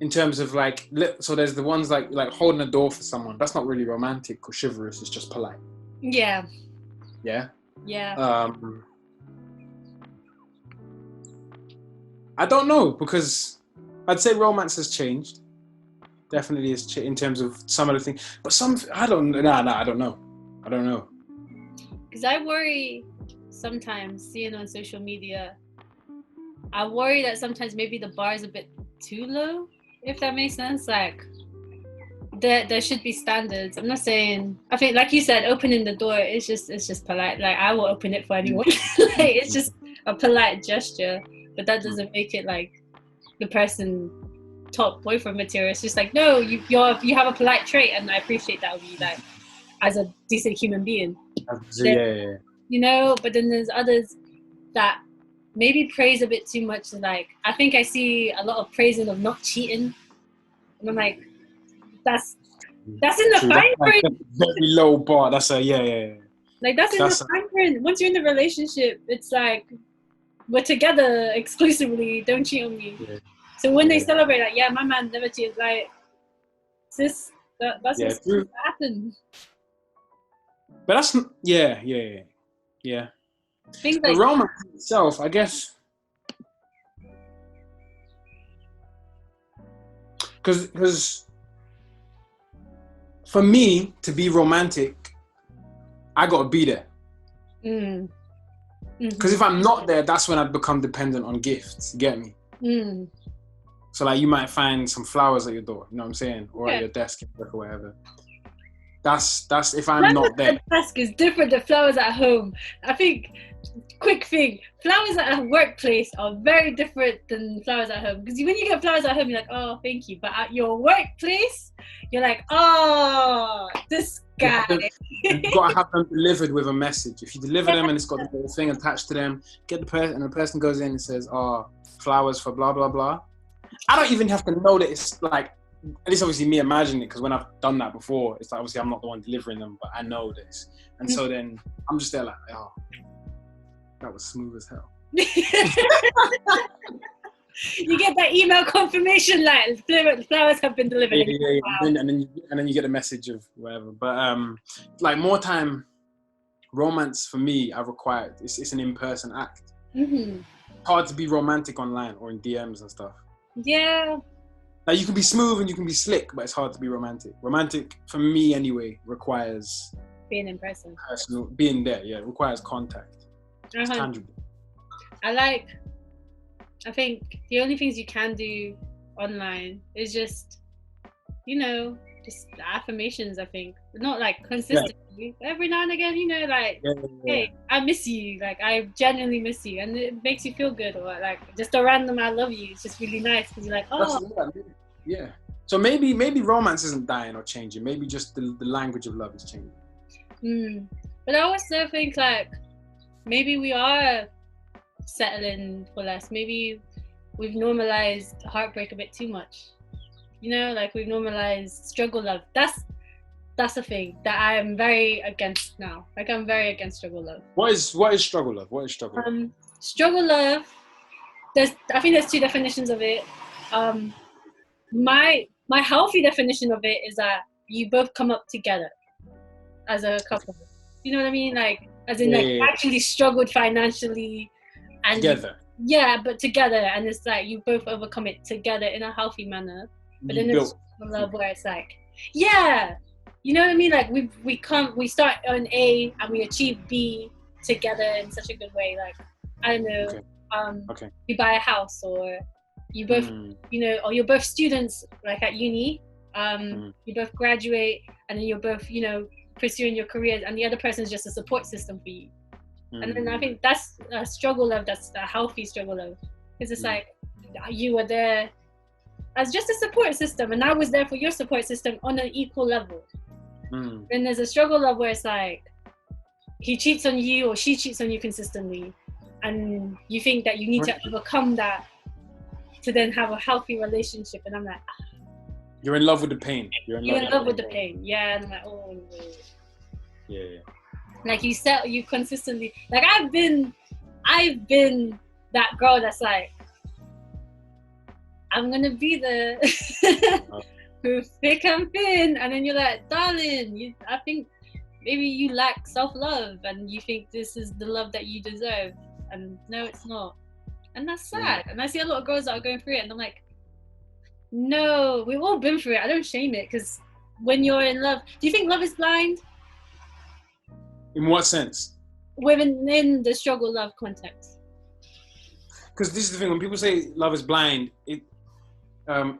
terms of like, so there's the ones like holding a door for someone. That's not really romantic or chivalrous. It's just polite. Yeah. Yeah. Yeah. I don't know, because I'd say romance has changed. Definitely has changed in terms of some of the things, but I don't know. Because I worry sometimes, seeing on social media, I worry that sometimes maybe the bar is a bit too low, if that makes sense. Like, there should be standards. I'm not saying, I think, like you said, opening the door is just polite. Like, I will open it for anyone. Like, it's just a polite gesture, but that doesn't make it like the person top boyfriend material. It's just like, no, you have a polite trait, and I appreciate that of you, like, as a decent human being. Yeah. You know, but then there's others that maybe praise a bit too much. Like, I think I see a lot of praising of not cheating, and I'm like, that's in the fine print. Like very low bar. That's yeah. Like, that's in the fine print. Once you're in the relationship, it's like, we're together exclusively. Don't cheat on me. Yeah. So when they celebrate, like, yeah, my man never cheated. Like, that's what's happened. But that's yeah. The romance itself, I guess, because for me to be romantic, I gotta be there. Because if I'm not there, that's when I'd become dependent on gifts. You get me? So like, you might find some flowers at your door, you know what I'm saying, or at your desk or whatever. That's if I'm not there. The desk is different than flowers at home. I think, quick thing, flowers at a workplace are very different than flowers at home. Because when you get flowers at home, you're like, oh, thank you. But at your workplace, you're like, oh, this guy. You've got to have them delivered with a message. If you deliver them and it's got the little thing attached to them, get the person, and the person goes in and says, oh, flowers for blah, blah, blah. I don't even have to know that it's like, at least obviously me imagining it, because when I've done that before, it's like, obviously I'm not the one delivering them, but I know this. And so then I'm just there like, oh, that was smooth as hell. You get that email confirmation, like, flowers have been delivered. Yeah. Wow. And then you get a message of whatever. But like, more time, romance for me, I require, it's an in-person act. Mm-hmm. Hard to be romantic online or in DMs and stuff. Yeah. Like you can be smooth and you can be slick, but it's hard to be romantic. Romantic, for me anyway, requires Being in person. personal, being there. Yeah, it requires contact. It's tangible. I think the only things you can do online is just, just affirmations. I think not like consistently, but every now and again, like, hey, I miss you. Like, I genuinely miss you, and it makes you feel good. Or like just a random "I love you." It's just really nice because you're like, oh, yeah. So maybe romance isn't dying or changing. Maybe just the language of love is changing. But I also think like maybe we are settling for less. Maybe we've normalized heartbreak a bit too much. Like we've normalized struggle love. That's a thing that I am very against now. Like I'm very against struggle love. What is struggle love? What is struggle love? Struggle love. I think there's two definitions of it. My healthy definition of it is that you both come up together as a couple. You know what I mean? Like as in actually struggled financially and together. But together, and it's like you both overcome it together in a healthy manner. But then there's love where it's like, you know what I mean? Like we start on A and we achieve B together in such a good way. Like I don't know, you buy a house, or you both, or you're both students, like at uni. You both graduate, and then you're both, pursuing your careers, and the other person is just a support system for you. And then I think that's a struggle love. That's a healthy struggle love, because it's like you were there as just a support system, and I was there for your support system on an equal level. Then there's a struggle love where it's like he cheats on you or she cheats on you consistently, and you think that you need to overcome that to then have a healthy relationship. And I'm like, you're in love with the pain. You're in love with the pain. Yeah, and I'm like, oh no. Yeah. Like you consistently, like I've been that girl that's like, I'm gonna be the who thick and thin, and then you're like, darling, I think maybe you lack self-love, and you think this is the love that you deserve, and no, it's not, and that's sad. And I see a lot of girls that are going through it, and I'm like, no, we've all been through it. I don't shame it, because when you're in love, do you think love is blind? In what sense? Within the struggle love context. Because this is the thing, when people say love is blind,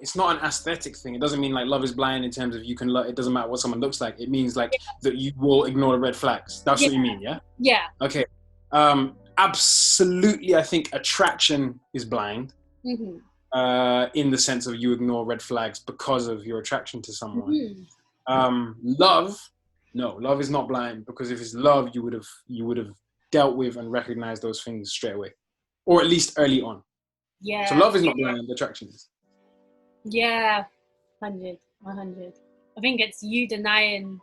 it's not an aesthetic thing. It doesn't mean like love is blind in terms of you can love, it doesn't matter what someone looks like. It means like that you will ignore the red flags. That's what you mean, yeah? Yeah. Okay. Absolutely, I think attraction is blind. In the sense of you ignore red flags because of your attraction to someone. Love is not blind, because if it's love, you would have dealt with and recognized those things straight away, or at least early on. Yeah. So love is not blind, attraction is. Yeah, 100. I think it's you denying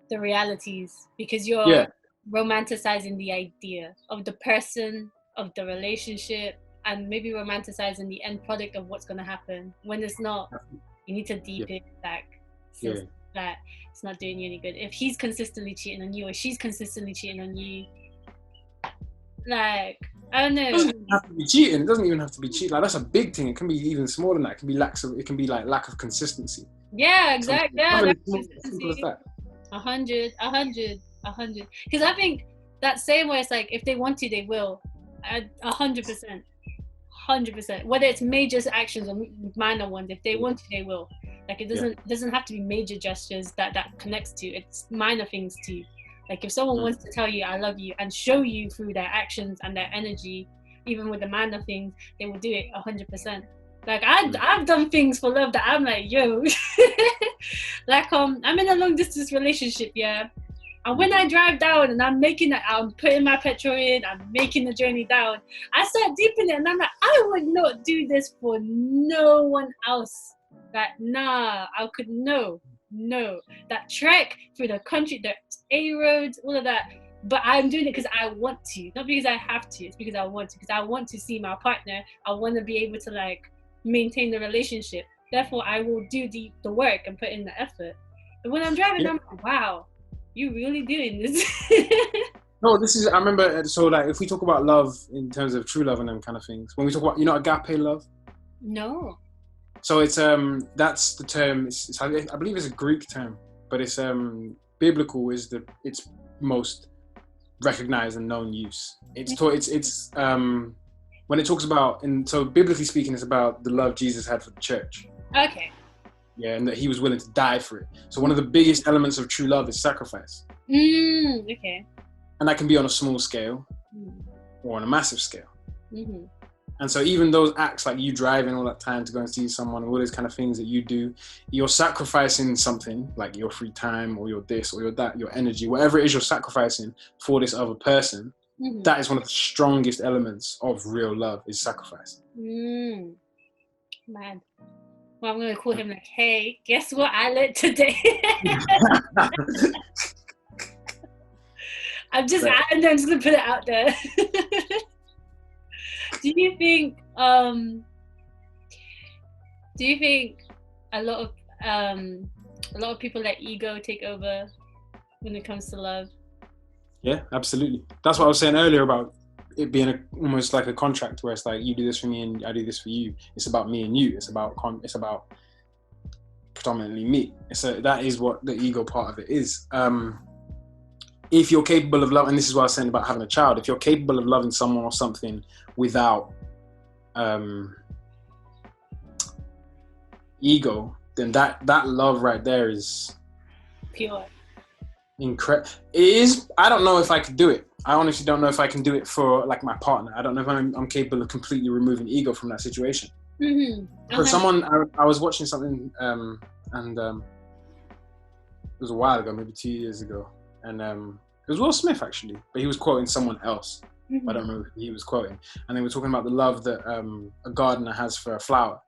the realities because you're romanticizing the idea of the person, of the relationship, and maybe romanticizing the end product of what's going to happen, when it's not. You need to deep it back, since that it's not doing you any good. If he's consistently cheating on you, or she's consistently cheating on you, like, I don't know. It doesn't even have to be cheating. It doesn't even have to be cheating. Like, that's a big thing. It can be even smaller than that. It can be lack of consistency. Yeah, exactly. Yeah, simple as that. 100. Because I think that same way, it's like if they want to, they will. 100%. Whether it's major actions or minor ones, if they want to, they will. Like it doesn't have to be major gestures that connects to. It's minor things too. Like if someone wants to tell you I love you and show you through their actions and their energy, even with the minor things, they will do it 100%. Like I've done things for love that I'm like, yo, like I'm in a long distance relationship, yeah. And when I drive down and I'm putting my petrol in, I'm making the journey down, I start deeping it and I'm like, I would not do this for no one else. Like, nah, I could no. That trek through the country, the A roads, all of that. But I'm doing it because I want to, not because I have to. It's because I want to, because I want to see my partner. I want to be able to like maintain the relationship. Therefore, I will do the work and put in the effort. But when I'm driving, I'm like, wow, you really doing this? No, this is. I remember. So, like, if we talk about love in terms of true love and them kind of things, when we talk about, agape love. No. So it's that's the term. I believe it's a Greek term, but it's biblical is its most recognized and known use. It's when it talks about, and so biblically speaking, it's about the love Jesus had for the church. Okay. Yeah, and that he was willing to die for it. So one of the biggest elements of true love is sacrifice. Okay. And that can be on a small scale or on a massive scale. Mm-hmm. And so even those acts, like you driving all that time to go and see someone, all those kind of things that you do, you're sacrificing something, like your free time or your this or your that, your energy, whatever it is you're sacrificing for this other person. Mm-hmm. That is one of the strongest elements of real love, is sacrifice. Man. Well, I'm going to call him like, hey, guess what I learned today? I'm just going to put it out there. Do you think a lot of people let ego take over when it comes to love? Yeah, absolutely. That's what I was saying earlier about it being almost like a contract where it's like, you do this for me and I do this for you. It's about me and you. It's about predominantly me. So that is what the ego part of it is. If you're capable of love, and this is what I was saying about having a child, if you're capable of loving someone or something without ego, then that love right there is pure. Incredible. It is. I don't know if I could do it. I honestly don't know if I can do it for like my partner. I don't know if I'm capable of completely removing ego from that situation. Mm-hmm. Because I was watching something and it was a while ago, maybe 2 years ago, and it was Will Smith actually, but he was quoting someone else. Mm-hmm. I don't remember who he was quoting, and they were talking about the love that a gardener has for a flower,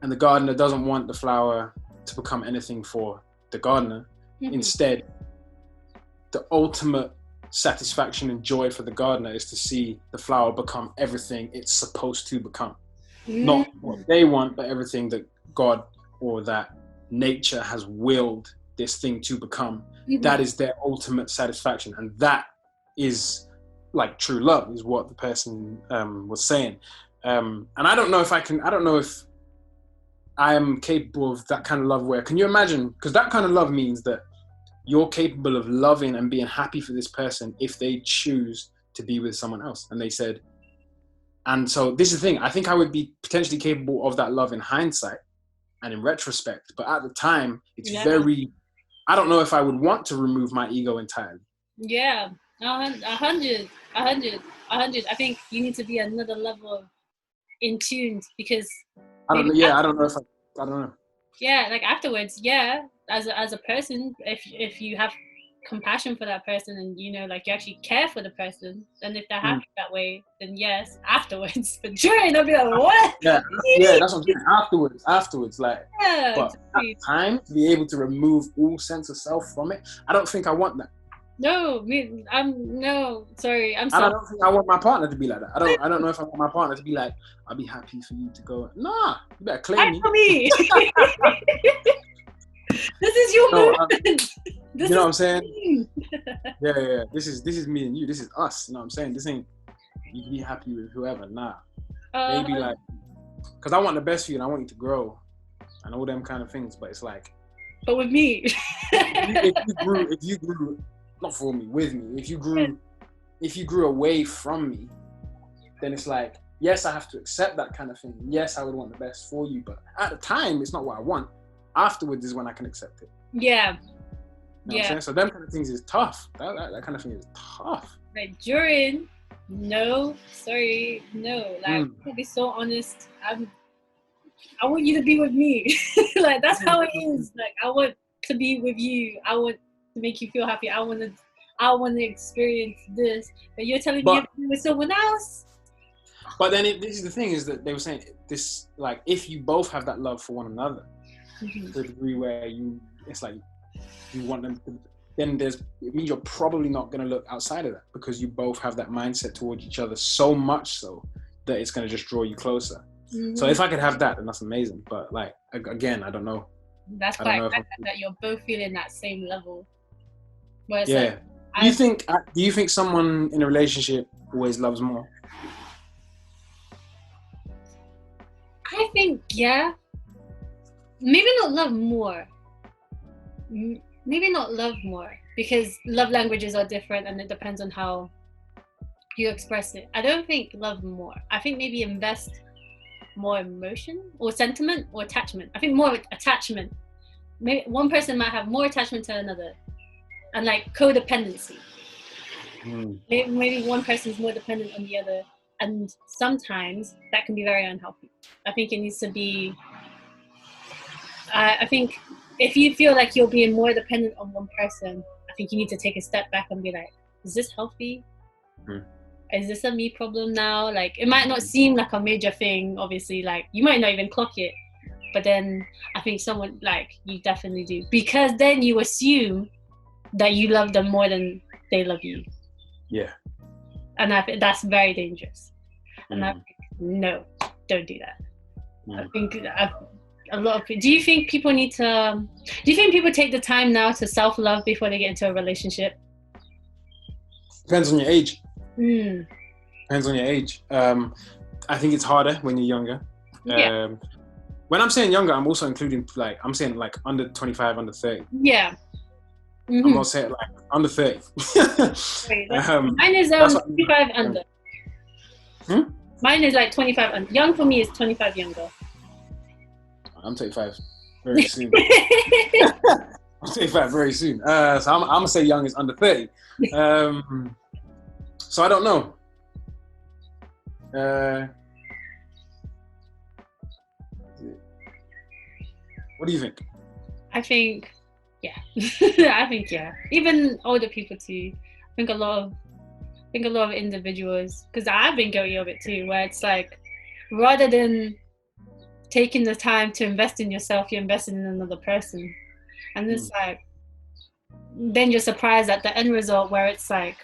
and the gardener doesn't want the flower to become anything for the gardener. Mm-hmm. Instead, the ultimate satisfaction and joy for the gardener is to see the flower become everything it's supposed to become. Mm-hmm. Not what they want, but everything that God or that nature has willed this thing to become. Mm-hmm. That is their ultimate satisfaction, and that is like true love, is what the person was saying. And I don't know if I am capable of that kind of love. Where, can you imagine? Because that kind of love means that you're capable of loving and being happy for this person if they choose to be with someone else. And they said, and so this is the thing, I think I would be potentially capable of that love in hindsight and in retrospect, but at the time, it's very, I don't know if I would want to remove my ego entirely. Yeah, 100. I think you need to be another level of in tune, because I don't know. Yeah, like afterwards, as a person, if you have compassion for that person and like you actually care for the person, and if they're happy that way, then yes, afterwards. But during, I'll be like, what? Yeah, that's what I'm saying. Afterwards, like, but at the time, to be able to remove all sense of self from it, I don't think I want that. No, I'm sorry. I don't think I want my partner to be like that. I don't know if I want my partner to be like, I'll be happy for you to go. Nah, you better claim me. This is your movement. You know what I'm saying? Yeah. This is me and you. This is us. You know what I'm saying? This ain't you be happy with whoever. Nah. Maybe like, because I want the best for you and I want you to grow and all them kind of things. But it's like, but with me, if you grew, not for me, with me. If you grew away from me, then it's like, yes, I have to accept that kind of thing. Yes, I would want the best for you, but at the time, it's not what I want. Afterwards is when I can accept it. Yeah. You know what I'm saying? So them kind of things is tough. That kind of thing is tough. Like during, no. Like, to be so honest, I want you to be with me. Like, that's how it is. Like, I want to be with you. I want to make you feel happy. I want to experience this. But you're telling me you're with someone else. But then this is the thing, is that they were saying this, like, if you both have that love for one another, to the degree where it's like you want them to, then it means you're probably not going to look outside of that, because you both have that mindset towards each other so much so that it's going to just draw you closer. Mm-hmm. So if I could have that, then that's amazing. But like, again, I don't know. That's quite that you're both feeling that same level. Yeah. Do you think someone in a relationship always loves more? I think, yeah. Maybe not love more. Maybe not love more, because love languages are different and it depends on how you express it. I don't think love more. I think maybe invest more emotion or sentiment or attachment. I think more attachment. Maybe one person might have more attachment to another, and like codependency. Maybe one person is more dependent on the other, and sometimes that can be very unhealthy. I think it needs to be. I think if you feel like you're being more dependent on one person, I think you need to take a step back and be like, is this healthy? Is this a me problem now? Like, it might not seem like a major thing, obviously, like you might not even clock it, but then I think someone, like, you definitely do, because then you assume that you love them more than they love you. Yeah. And I think that's very dangerous. And I think, no, don't do that. I think a lot of people, do you think people take the time now to self-love before they get into a relationship? Depends on your age. Depends on your age. I think it's harder when you're younger. Yeah. When I'm saying younger, I'm also including, like, I'm saying like under 25, under 30. Yeah. I'm not saying like under 30. Mine is 25 under. Mine is like 25 under. Young for me is 25 younger. I'm 35 very soon. I'm 35 very soon. So I'm gonna say young is under 30. So I don't know. What do you think? I think, yeah. I think, yeah. Even older people too. I think a lot of individuals, because I've been guilty of it too, where it's like, rather than taking the time to invest in yourself, you're investing in another person. And it's like, then you're surprised at the end result where it's like,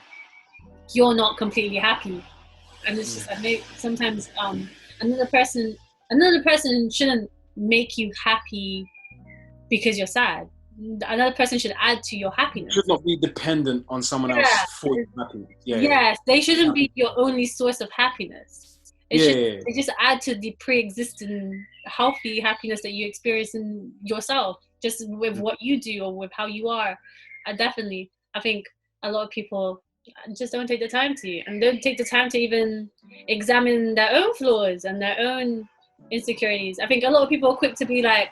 you're not completely happy. And it's just like, sometimes another person shouldn't make you happy because you're sad. Another person should add to your happiness. Should not be dependent on someone else for your happiness. Yes, they shouldn't be your only source of happiness. They just add to the pre-existing healthy happiness that you experience in yourself, just with what you do or with how you are. I think a lot of people just don't take the time to, and don't take the time to even examine their own flaws and their own insecurities. I think a lot of people are quick to be like,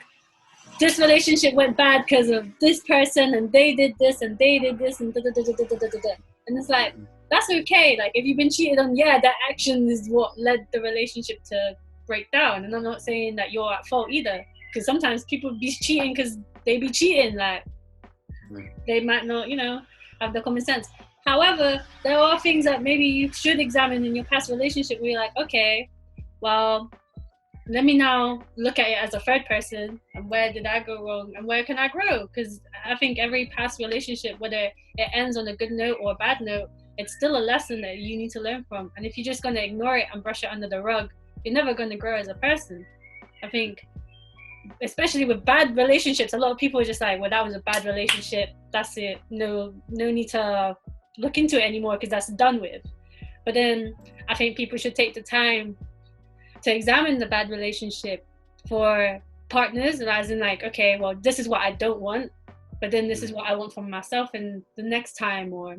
this relationship went bad because of this person, and they did this and they did this and da da da da da da da da. And it's like, that's okay. Like, if you've been cheated on, that action is what led the relationship to break down. And I'm not saying that you're at fault either, because sometimes people be cheating because they be cheating. Like, they might not, have the common sense. However, there are things that maybe you should examine in your past relationship where you're like, okay, well, let me now look at it as a third person, and where did I go wrong and where can I grow? Because I think every past relationship, whether it ends on a good note or a bad note, it's still a lesson that you need to learn from. And if you're just going to ignore it and brush it under the rug, you're never going to grow as a person. I think, especially with bad relationships, a lot of people are just like, well, that was a bad relationship, that's it, no need to look into it anymore because that's done with. But then I think people should take the time to examine the bad relationship for partners, as in like, okay, well, this is what I don't want, but then this is what I want from myself and the next time, or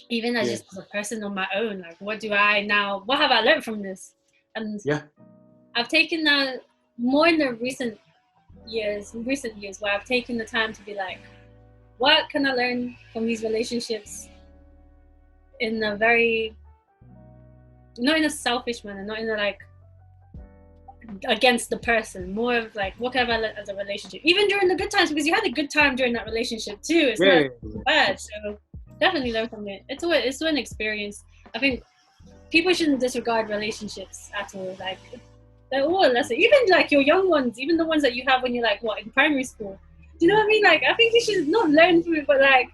even as just as a person on my own, like, what have I learned from this? And I've taken that more in the recent years where I've taken the time to be like, what can I learn from these relationships in a very, not in a selfish manner, not in a like against the person, more of like, what can I learn as a relationship, even during the good times, because you had a good time during that relationship too. It's not bad, so definitely learn from it. It's an experience. I think people shouldn't disregard relationships at all. Like, they're all a lesson. Even like your young ones, even the ones that you have when you're like, in primary school. Do you know what I mean? Like, I think you should not learn from it, but like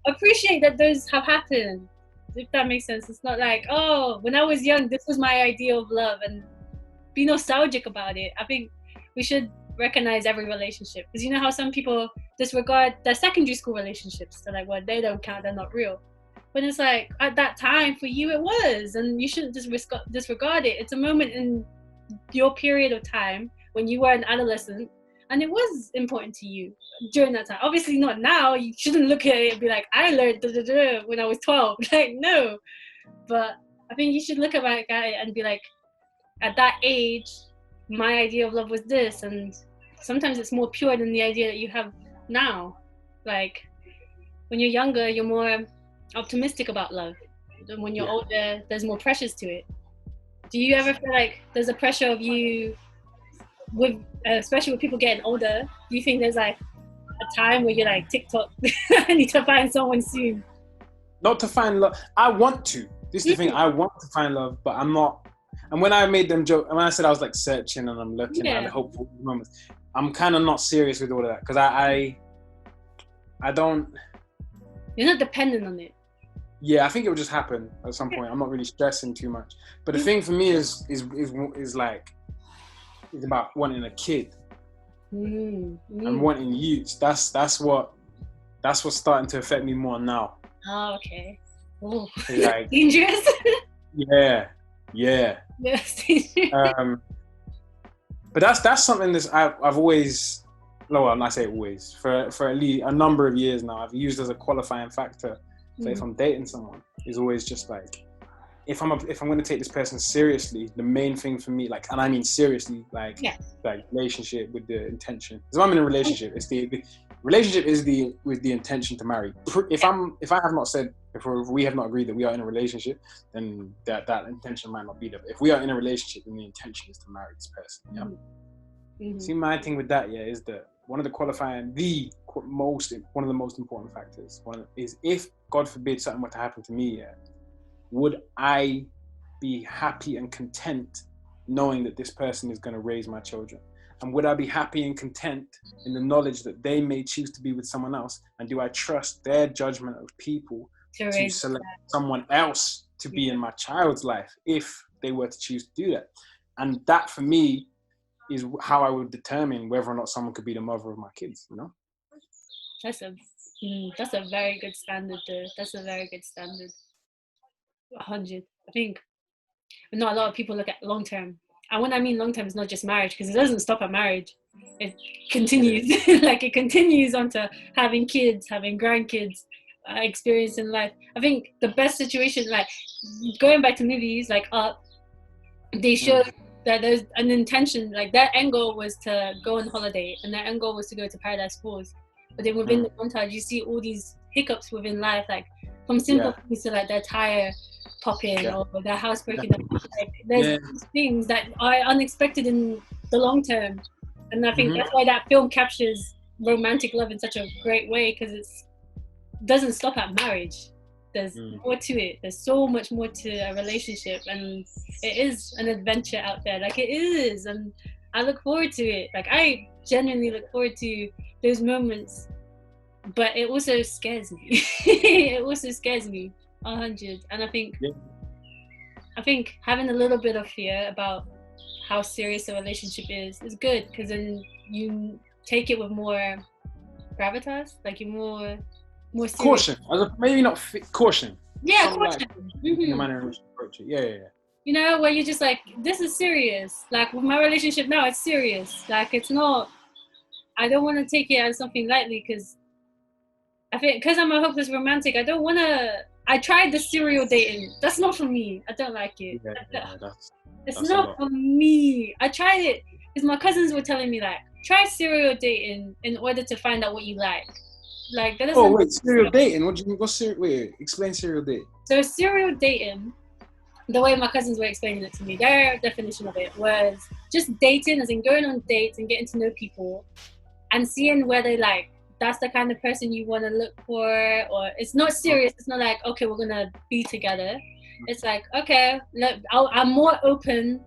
appreciate that those have happened. If that makes sense. It's not like, oh, when I was young, this was my idea of love, and be nostalgic about it. I think we should recognize every relationship, because you know how some people disregard their secondary school relationships. They're like, well, they don't count, they're not real. But it's like, at that time for you it was, and you shouldn't disregard it. It's a moment in your period of time when you were an adolescent, and it was important to you during that time. Obviously not now. You shouldn't look at it and be like, I learned when I was 12. Like, no. But I think you should look at it and be like, at that age, my idea of love was this, and sometimes it's more pure than the idea that you have now. Like, when you're younger, you're more optimistic about love. And when you're older, there's more pressures to it. Do you ever feel like there's a pressure of you with, especially with people getting older? Do you think there's like a time where you're like, TikTok, I need to find someone soon? Not to find love. I want to. This is the thing. I want to find love, but I'm not. And when I made them joke, when I said I was like searching and I'm looking at hopeful moments, I'm kind of not serious with all of that, because I don't. You're not dependent on it. Yeah, I think it will just happen at some point. I'm not really stressing too much. But the thing for me is like, it's about wanting a kid and wanting youth. That's what's starting to affect me more now. Oh, okay. Oh, like, dangerous. Yeah. But that's something that I've always, no, I'm not saying always, for at least a number of years now, I've used as a qualifying factor. So if I'm dating someone, is always just like, if I'm going to take this person seriously, the main thing for me, like, and I mean seriously, like relationship with the intention. If I'm in a relationship, it's the relationship is with the intention to marry. If we have not agreed that we are in a relationship, then that intention might not be there. But if we are in a relationship, then the intention is to marry this person. Yeah. See, my thing with that, is that one of the most important factors is, if God forbid something were to happen to me, would I be happy and content knowing that this person is going to raise my children? And would I be happy and content in the knowledge that they may choose to be with someone else? And do I trust their judgment of people to select someone else to be in my child's life if they were to choose to do that? And that, for me, is how I would determine whether or not someone could be the mother of my kids, you know? That's a very good standard, though. That's a very good standard. 100. I think not a lot of people look at long term. And when I mean long term, it's not just marriage, because it doesn't stop at marriage. It continues. Like, it continues on to having kids, having grandkids, experience in life. I think the best situation, like going back to movies like Up, they show that there's an intention, like their end goal was to go on holiday and their end goal was to go to Paradise Falls. But then within the montage, you see all these hiccups within life, like from simple things to like their tire popping or their house breaking down. Like, there's things that are unexpected in the long term. And I think that's why that film captures romantic love in such a great way, because it doesn't stop at marriage. There's more to it. There's so much more to a relationship, and it is an adventure out there. Like, it is, and I look forward to it. Like, I genuinely look forward to those moments, but it also scares me. It also scares me 100. And I think having a little bit of fear about how serious a relationship is good, because then you take it with more gravitas, like you're more serious. Caution, maybe not caution. Yeah, caution. Like, the manner in which you approach it. Yeah. You know, where you're just like, this is serious. Like, with my relationship now, it's serious. Like, it's not, I don't want to take it as something lightly, because I think, because I'm a hopeless romantic, I tried the serial dating. That's not for me. I don't like it. It's not for me. I tried it because my cousins were telling me, like, try serial dating in order to find out what you like. Like, that doesn't. Oh wait, serial dating. What do you mean? Wait, explain serial dating. So serial dating, the way my cousins were explaining it to me, their definition of it was just dating, as in going on dates and getting to know people and seeing where they like. That's the kind of person you want to look for, or it's not serious. It's not like, okay, we're gonna be together. It's like, okay, I'm more open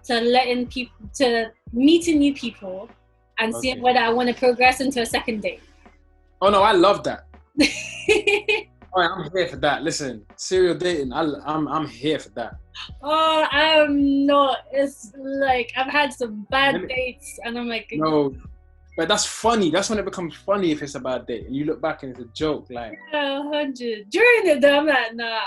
to meeting new people and seeing whether I want to progress into a second date. Oh no, I love that. All right, I'm here for that. Listen, serial dating, I'm here for that. Oh, I'm not. It's like, I've had some bad dates, and I'm like, no. But that's funny. That's when it becomes funny if it's a bad date. And you look back and it's a joke. Like, Yeah, 100. During it, though, I'm like, nah.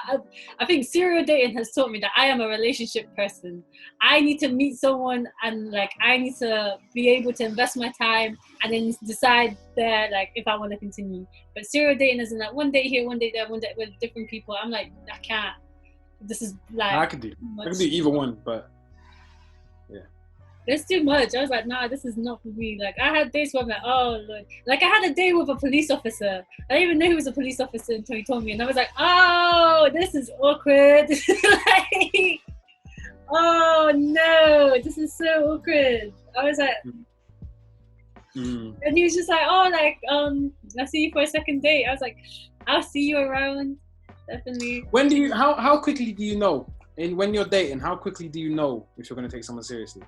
I think serial dating has taught me that I am a relationship person. I need to meet someone and like I need to be able to invest my time and then decide there like if I want to continue. But serial dating isn't like one day here, one day there, one day with different people. I'm like, I can't. This is like I could do either one, but yeah. it's too much. I was like, nah, this is not for me. Like, I had days where I'm like, oh, Lord. Like, I had a day with a police officer. I didn't even know he was a police officer until he told me. And I was like, oh, this is awkward. Like, oh, no, this is so awkward. I was like, and he was just like, oh, like, I'll see you for a second date. I was like, I'll see you around. Definitely. When do you, how quickly do you know? And when you're dating, how quickly do you know if you're going to take someone seriously?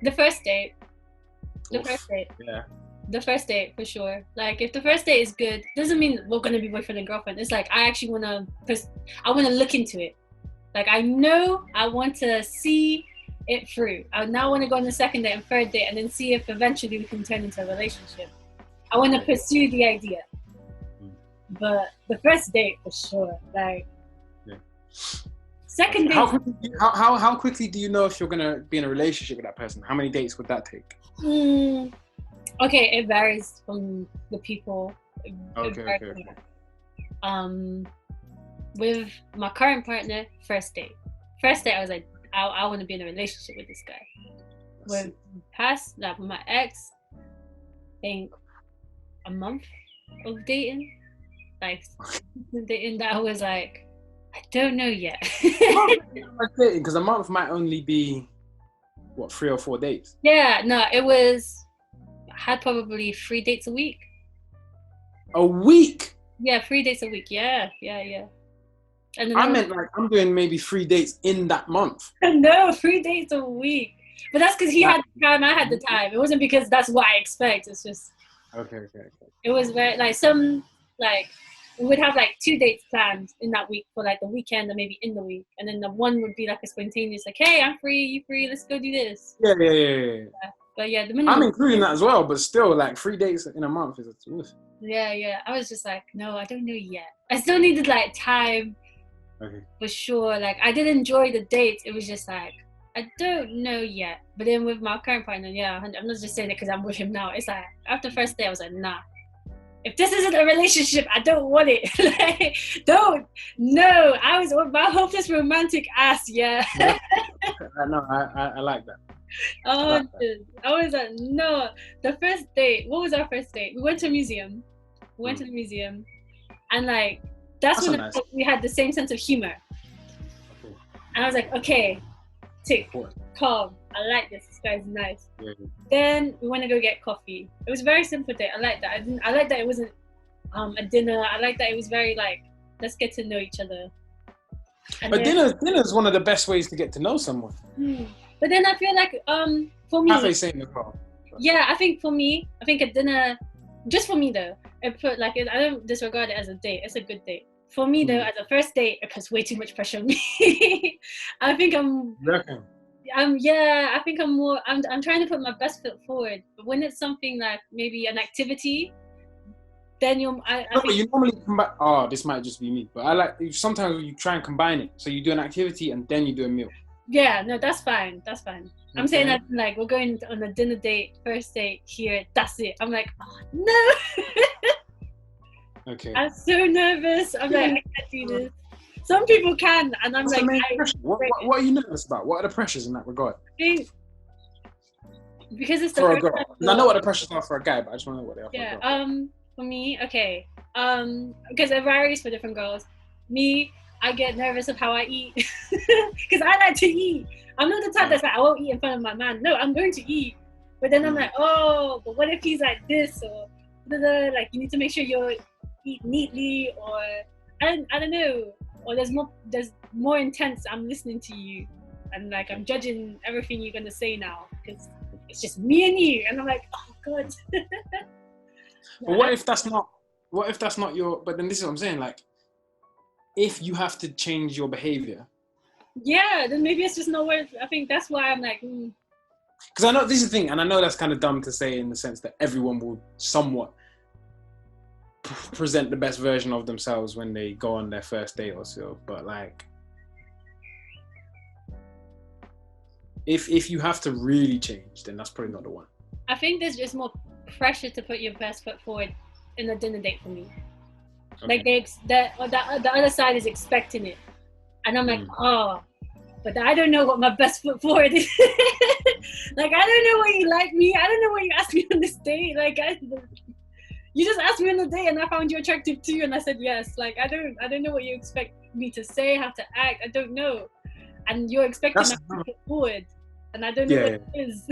The first date. Yeah. The first date, for sure. Like, if the first date is good, doesn't mean we're going to be boyfriend and girlfriend. It's like, I actually want to look into it. Like, I know I want to see it through. I now want to go on the second date and third date and then see if eventually we can turn into a relationship. I want to pursue the idea. But the first date, for sure. Like, yeah. Second date. How quickly do you know if you're gonna be in a relationship with that person? How many dates would that take? Okay, it varies from the people. Okay. With my current partner, first date, I was like, I want to be in a relationship with this guy. With my ex, I think a month of dating, like dating that I was like, I don't know yet. Because a month might only be, 3 or 4 dates? Yeah, no, I had probably 3 dates a week. A week? Yeah, 3 dates a week. Yeah. And then I meant like I'm doing maybe 3 dates in that month. No, 3 dates a week. But that's because he had the time, I had the time. It wasn't because that's what I expect. It's just... Okay. It was very, we would have 2 dates planned in that week for the weekend or maybe in the week. And then the one would be a spontaneous, hey, I'm free, you free, let's go do this. Yeah. But yeah, the minimum... I'm including that as well, but still 3 dates in a month is a truth. Yeah. I was just like, no, I don't know yet. I still needed time. Okay. For sure. I did enjoy the dates. It was just I don't know yet. But then with my current partner, yeah, I'm not just saying it because I'm with him now. It's after the first day, I was like, nah. If this isn't a relationship, I don't want it. Don't. No. I was with my hopeless romantic ass, yeah. No, I like that. I was like, no. The first date, what was our first date? We went to a museum. And that's when nice. We had the same sense of humor. Okay. And I was like, okay, calm. I like this. This guy's nice. Yeah. Then we went to go get coffee. It was a very simple date. I like that. I like that it wasn't a dinner. I like that it was very let's get to know each other. But dinner is one of the best ways to get to know someone. But then I feel for me. Cafe same as well. Yeah, I think for me, a dinner, just for me though, I don't disregard it as a date. It's a good date. For me though, as a first date, it puts way too much pressure on me. I think I'm trying to put my best foot forward. But when it's something maybe an activity, then you normally combine. This might just be me, but sometimes you try and combine it. So you do an activity and then you do a meal. Yeah, no, that's fine. I'm saying that we're going on a dinner date, first date here. That's it. I'm like, oh, no. Okay. I'm so nervous. I'm I can't do this. Some people can, and I'm what are you nervous about? What are the pressures in that regard? I think because it's the for first a girl. I know what the pressures are for a guy, but I just want to know what they are for a girl. For me, okay. Because it varies for different girls. Me, I get nervous of how I eat because I like to eat. I'm not the type that's I won't eat in front of my man. No, I'm going to eat. But then I'm but what if he's like this or you need to make sure you eat neatly or I don't know. Or there's more intense. I'm listening to you, and I'm judging everything you're gonna say now because it's just me and you, and I'm like, oh god. But what if that's not your? But then this is what I'm saying. If you have to change your behavior. Yeah, then maybe it's just not worth. I think that's why I'm Because I know this is the thing, and I know that's kind of dumb to say in the sense that everyone will somewhat present the best version of themselves when they go on their first date or so. But like, if you have to really change, then that's probably not the one. I think there's just more pressure to put your best foot forward in a dinner date for me. Okay. Like the other side is expecting it, and I'm like, oh, but I don't know what my best foot forward is. Like, I don't know why you like me. I don't know why you asked me on this date. Like, you just asked me on the date, and I found you attractive too, and I said yes. Like, I don't know what you expect me to say, how to act. I don't know, and you're expecting my foot forward, and I don't know what it is.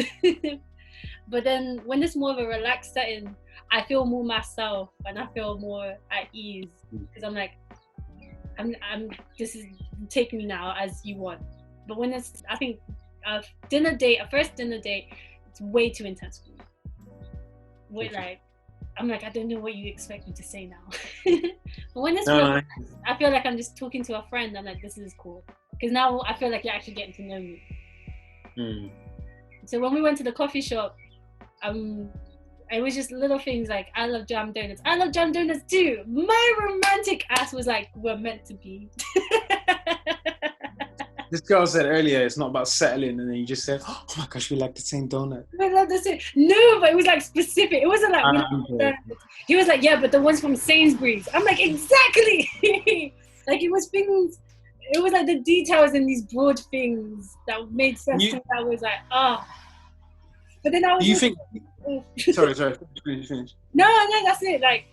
But then when it's more of a relaxed setting, I feel more myself and I feel more at ease because I'm like, this is, take me now as you want. But when it's, I think a first dinner date, it's way too intense for me. Like, I'm like, I don't know what you expect me to say now. But when it's relaxed, I feel like I'm just talking to a friend. I'm like, this is cool. Because now I feel like you're actually getting to know me. So when we went to the coffee shop, it was just little things like, I love jam donuts. I love jam donuts too. My romantic ass was like, we're meant to be. This girl said earlier, it's not about settling, and then you just said, oh my gosh, we like the same donut. We love the same. No, but it was like specific. It wasn't like, he was like, yeah, but the ones from Sainsbury's. I'm like, exactly. Like, it was things, it was like the details in these broad things that made sense to me. I was like, oh. But then I was. Do you think? Sorry. Finish. No, that's it. Like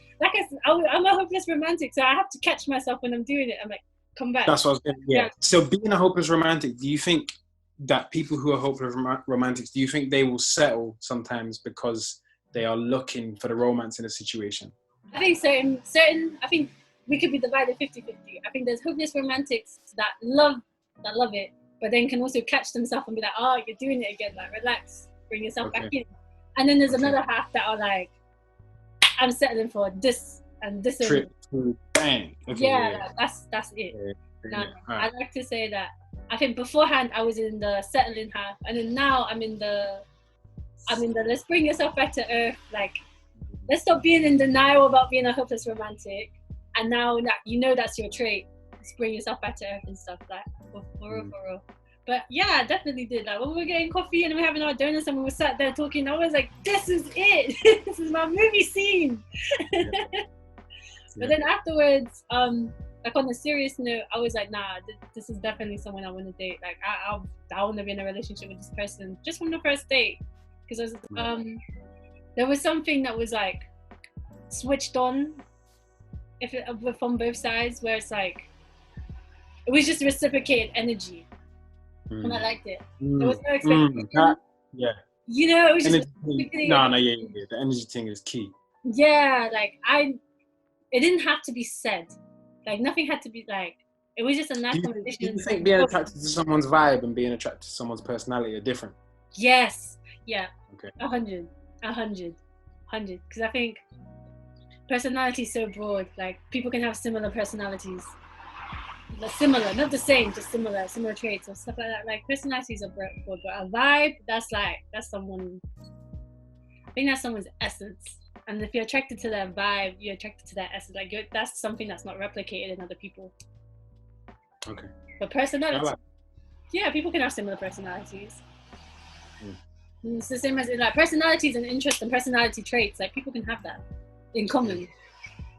I'm a hopeless romantic, so I have to catch myself when I'm doing it. I'm like, come back. That's what I was saying. Yeah. So being a hopeless romantic, do you think that people who are hopeless romantics, do you think they will settle sometimes because they are looking for the romance in a situation? I think certain. I think we could be divided 50-50. I think there's hopeless romantics that love it, but then can also catch themselves and be like, oh, you're doing it again. Like, relax. Bring yourself back in. And then there's another half that are like, I'm settling for this and this. Trip to bang. That's it. I like to say that I think beforehand I was in the settling half, and then now I'm in the let's bring yourself back to earth. Like, let's stop being in denial about being a hopeless romantic. And now that you know that's your trait, let's bring yourself back to earth and stuff like for real. But yeah, I definitely did. Like, when we were getting coffee and we were having our donuts and we were sat there talking, I was like, this is it. This is my movie scene. But then afterwards, like, on a serious note, I was like, nah, this is definitely someone I want to date. Like, I want to be in a relationship with this person just from the first date. Because there was something that was like switched on from both sides, where it's like, it was just reciprocated energy. And I liked it. There was no expectation. You know, it was just... The energy thing is key. Yeah, like, it didn't have to be said. Like, nothing had to be like, it was just a nice conversation. Do you think being attracted to someone's vibe and being attracted to someone's personality are different? Yes. Yeah. Okay. 100. Because I think personality is so broad. Like, people can have similar personalities. Similar, not the same, just similar traits or stuff like that. Like, personalities are broad, but a vibe, that's someone. I think that's someone's essence. And if you're attracted to their vibe, you're attracted to their essence. Like, that's something that's not replicated in other people. Okay. But personality, people can have similar personalities. It's the same as like personalities and interests and personality traits. Like, people can have that in common.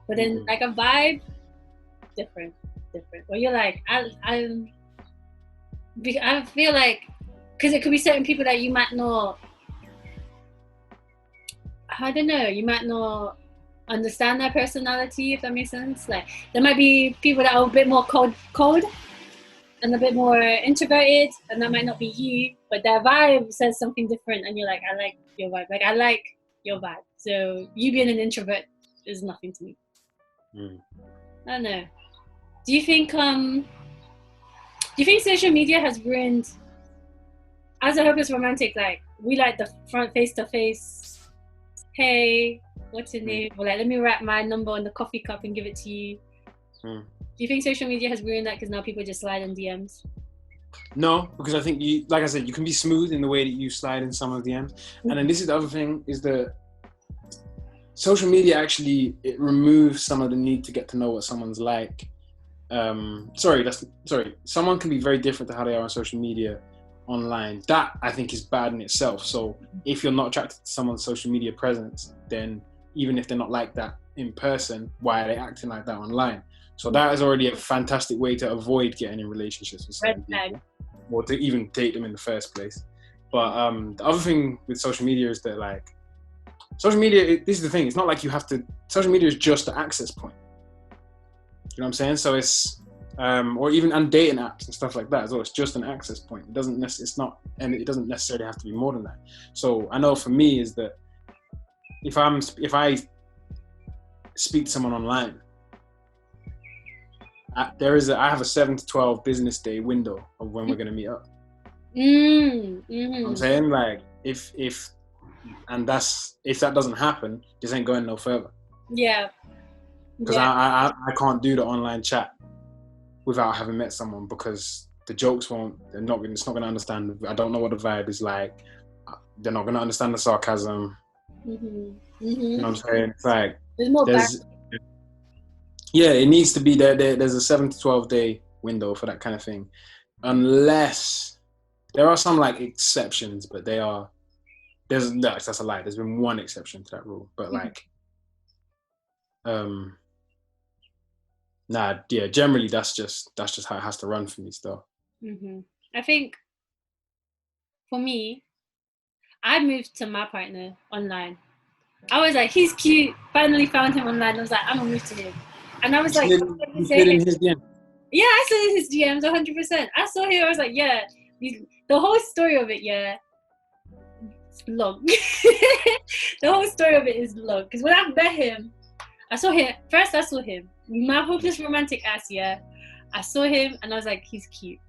But then like a vibe, different. Where you're like, I feel like, because it could be certain people that you might not, I don't know, you might not understand their personality, if that makes sense. Like, there might be people that are a bit more cold and a bit more introverted, and that might not be you, but their vibe says something different, and you're like, I like your vibe. Like, I like your vibe. So you being an introvert is nothing to me. I don't know. Do you think social media has ruined, as a hopeless romantic, like, we like the front face-to-face, hey, what's your name? Or like, let me write my number on the coffee cup and give it to you. Do you think social media has ruined that because now people just slide in DMs? No, because I think you, like I said, you can be smooth in the way that you slide in some of the DMs. And then this is the other thing, is that social media actually, it removes some of the need to get to know what someone's like. Someone can be very different to how they are on social media online. That I think is bad in itself. So if you're not attracted to someone's social media presence, then even if they're not like that in person, why are they acting like that online? So that is already a fantastic way to avoid getting in relationships with certain people, or to even date them in the first place. But the other thing with social media is that, like, social media, this is the thing, it's not like you have to, social media is just the access point. You know what I'm saying? So it's, or even on dating apps and stuff like that as well, it's just an access point. It doesn't it doesn't necessarily have to be more than that. So I know for me is that if I speak to someone online, I have a 7 to 12 business day window of when we're going to meet up. Mm-hmm. You know what I'm saying, like, if that doesn't happen, this ain't going no further. Yeah. Because I can't do the online chat without having met someone, because the jokes it's not going to understand. I don't know what the vibe is like. They're not going to understand the sarcasm. Mm-hmm. Mm-hmm. You know what I'm saying? It's like, yeah, it needs to be there. There's a 7 to 12 day window for that kind of thing. Unless there are some like exceptions, but that's a lie. There's been one exception to that rule, but like, generally that's just how it has to run for me still. Mm-hmm. I think for me, I moved to my partner online. I was like, he's cute. Finally found him online. I was like, I'm gonna move to him. And I was like, you slid in his DM. Yeah, I saw his DMs 100%. I saw him. I was like, yeah, the whole story of it, yeah, it's long. The whole story of it is long. Because when I met him, I saw him. My hopeless romantic ass, yeah. I saw him and I was like, he's cute.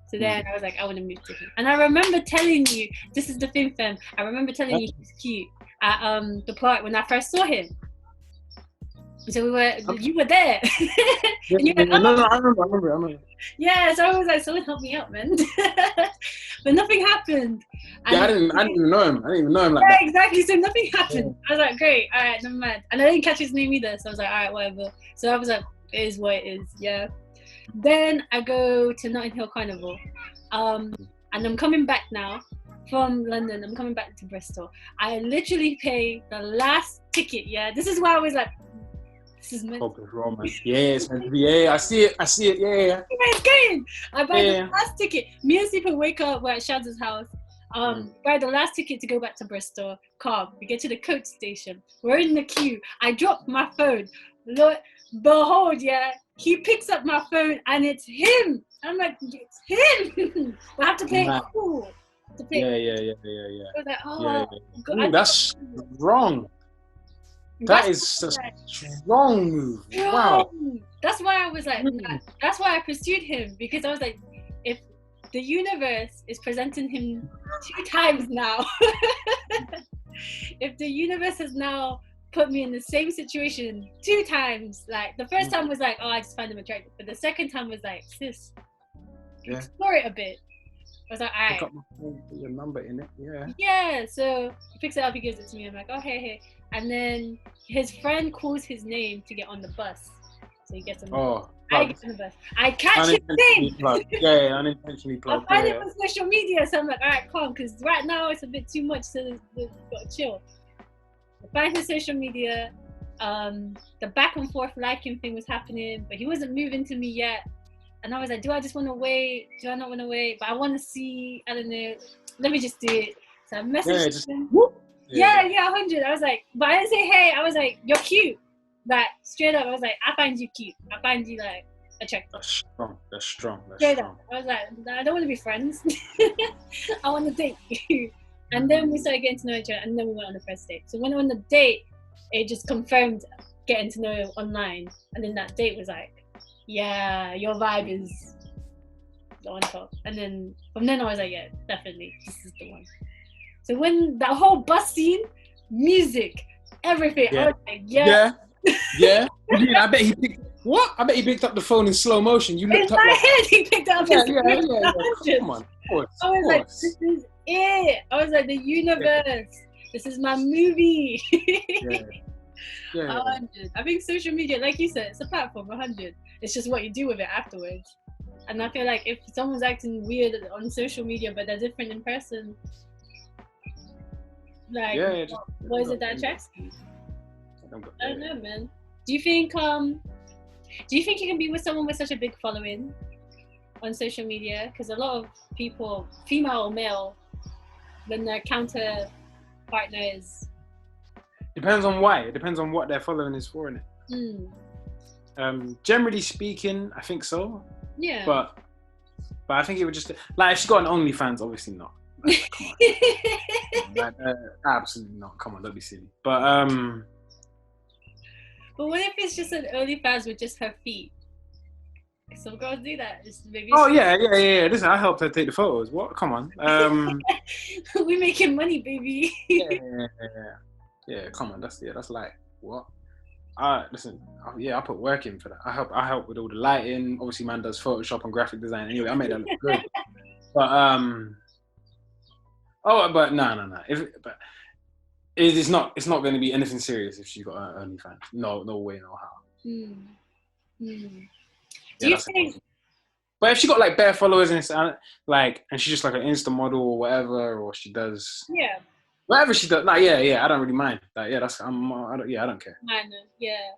So then I was like, I want to move to him. And I remember telling you, this is the thing, fam. I remember telling you he's cute at the park when I first saw him. So you were there. I remember. Yeah, so I was like, someone help me out, man. But nothing happened. And I didn't even know him. I didn't even know him like that. Exactly. So nothing happened. I was like, great, all right, never mind. And I didn't catch his name either. So I was like, all right, whatever. So I was like, it is what it is, yeah. Then I go to Notting Hill Carnival. And I'm coming back now from London. I'm coming back to Bristol. I literally pay the last ticket, yeah. This is why I was like, this is meant to romance. Yeah, it's meant to be. Yeah, I see it. Yeah. It's going. I buy the last ticket. Me and Stephen wake up. We're at Shaz's house. Buy the last ticket to go back to Bristol. Calm. We get to the coach station. We're in the queue. I drop my phone. Look, behold, yeah. He picks up my phone and it's him. I'm like, it's him. I have to play it cool. Yeah. I was like, God, that's wrong. That is a strong move. Wow. That's why I was like, that's why I pursued him, because I was like, if the universe is presenting him 2 times now, if the universe has now put me in the same situation 2 times, like the first time was like, oh, I just find him attractive, but the second time was like, sis, explore it a bit. I was like, all right. Got my phone, put your number in it. Yeah. So he picks it up, he gives it to me. I'm like, oh, hey. And then his friend calls his name to get on the bus. So he gets on the bus. I get on the bus. I catch his name. Yeah, unintentionally plugged. I find it on social media. So I'm like, all right, calm. Because right now it's a bit too much. So we've got to chill. I find his social media. The back and forth liking thing was happening. But he wasn't moving to me yet. And I was like, do I just want to wait? Do I not want to wait? But I want to see. I don't know. Let me just do it. So I messaged him. Yeah, 100. I was like, but I didn't say hey. I was like, you're cute. Like, straight up, I was like, I find you cute. I find you, like, attractive. That's strong. Straight up. I was like, I don't want to be friends. I want to date you. And then we started getting to know each other, and then we went on the first date. So when we went on the date, it just confirmed getting to know him online. And then that date was like, yeah, your vibe is on top. And then from then I was like, yeah, definitely, this is the one. So when that whole bus scene, music, everything, I was like, yeah. I bet What? I bet he picked up the phone in slow motion. You In looked up my like, head, he picked it up. yeah. Come on, of course. I was like, this is it. I was like, the universe. Yeah. This is my movie. Yeah. 100. I think social media, like you said, it's a platform. 100. It's just what you do with it afterwards. And I feel like if someone's acting weird on social media, but they're different in person, like, what is it that attracts you? I don't know, man. Do you think you can be with someone with such a big following on social media? Because a lot of people, female or male, when their counter partner is... Depends on why. It depends on what their following is for, innit? Generally speaking, I think so. Yeah. But I think it would just... Like, if she got an OnlyFans, obviously not. Like, come on. Like, absolutely not. Come on, don't be silly. But what if it's just an OnlyFans with just her feet? Some girls do that. Yeah. Listen, I helped her take the photos. What? Come on. We're making money, baby. Yeah. Come on. That's like what? Listen. I put work in for that. I help with all the lighting. Obviously, man does Photoshop and graphic design. Anyway, I made that look good. But but no. But it's not going to be anything serious if she got an OnlyFans. No way, no how. Do you think? But if she got like bare followers and she's just like an insta model or whatever, or she does whatever she does, like I don't really mind. Like I don't care. I know. Yeah.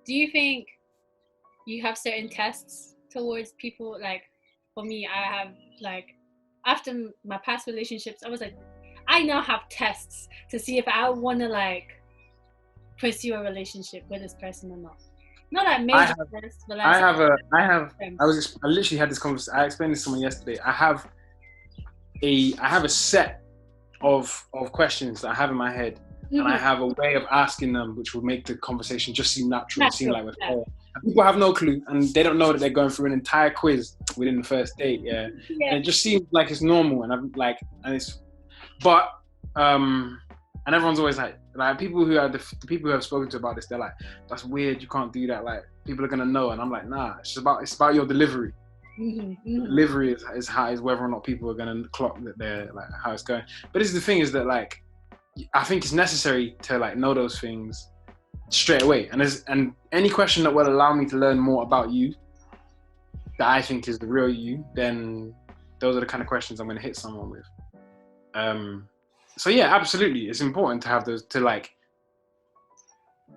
Do you think you have certain tests towards people? Like for me, I have like after my past relationships, I was like, I now have tests to see if I want to like pursue a relationship with this person or not. Not like major tests, but like I literally had this conversation. I explained this to someone yesterday. I have a set of questions that I have in my head, and I have a way of asking them, which will make the conversation just seem natural and seem like we're fair. People have no clue, and they don't know that they're going through an entire quiz within the first date. And it just seems like it's normal, and I'm like, and everyone's always like people who are the people who have spoken to about this, they're like, that's weird, you can't do that, like people are gonna know. And I'm like, nah, it's about your delivery. Delivery is whether or not people are gonna clock that they're like how it's going. But this is the thing, is that like I think it's necessary to like know those things straight away, and any question that will allow me to learn more about you that I think is the real you, then those are the kind of questions I'm gonna hit someone with. So yeah, absolutely, it's important to have those, to like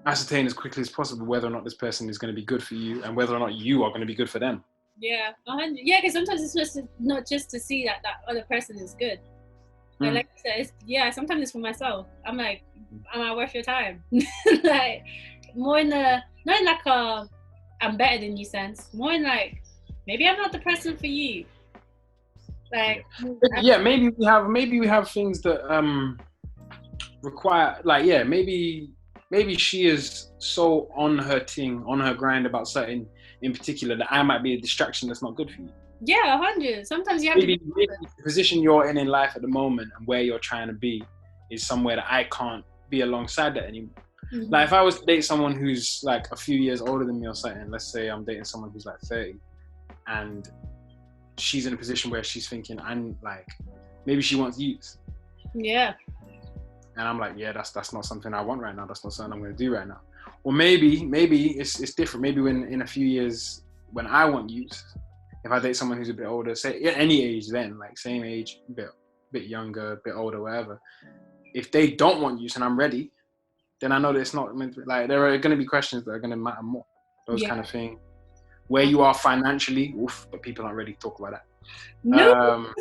ascertain as quickly as possible whether or not this person is going to be good for you and whether or not you are going to be good for them. Yeah, 100. Yeah, because sometimes it's not just to see that other person is good. Like I said, sometimes it's for myself. I'm like, am I worth your time? Like more in the not in like a I'm better than you sense. More in like maybe I'm not the person for you. Like maybe we have things that require like maybe she is so on her grind about something in particular that I might be a distraction that's not good for you. Yeah, 100. Sometimes you have maybe the position you're in life at the moment and where you're trying to be is somewhere that I can't be alongside that anymore. Like if I was to date someone who's like a few years older than me or something, let's say I'm dating someone who's like 30 and she's in a position where she's thinking, I'm like, maybe she wants youth. Yeah. And I'm like, yeah, that's not something I want right now. That's not something I'm going to do right now. Or maybe it's different. Maybe when in a few years when I want youth, if I date someone who's a bit older, say any age then, like same age, bit younger, a bit older, whatever. If they don't want youth and I'm ready, then I know that it's not meant to, like there are going to be questions that are going to matter more. Those kind of things. Where you are financially, but people aren't ready to talk about that. No,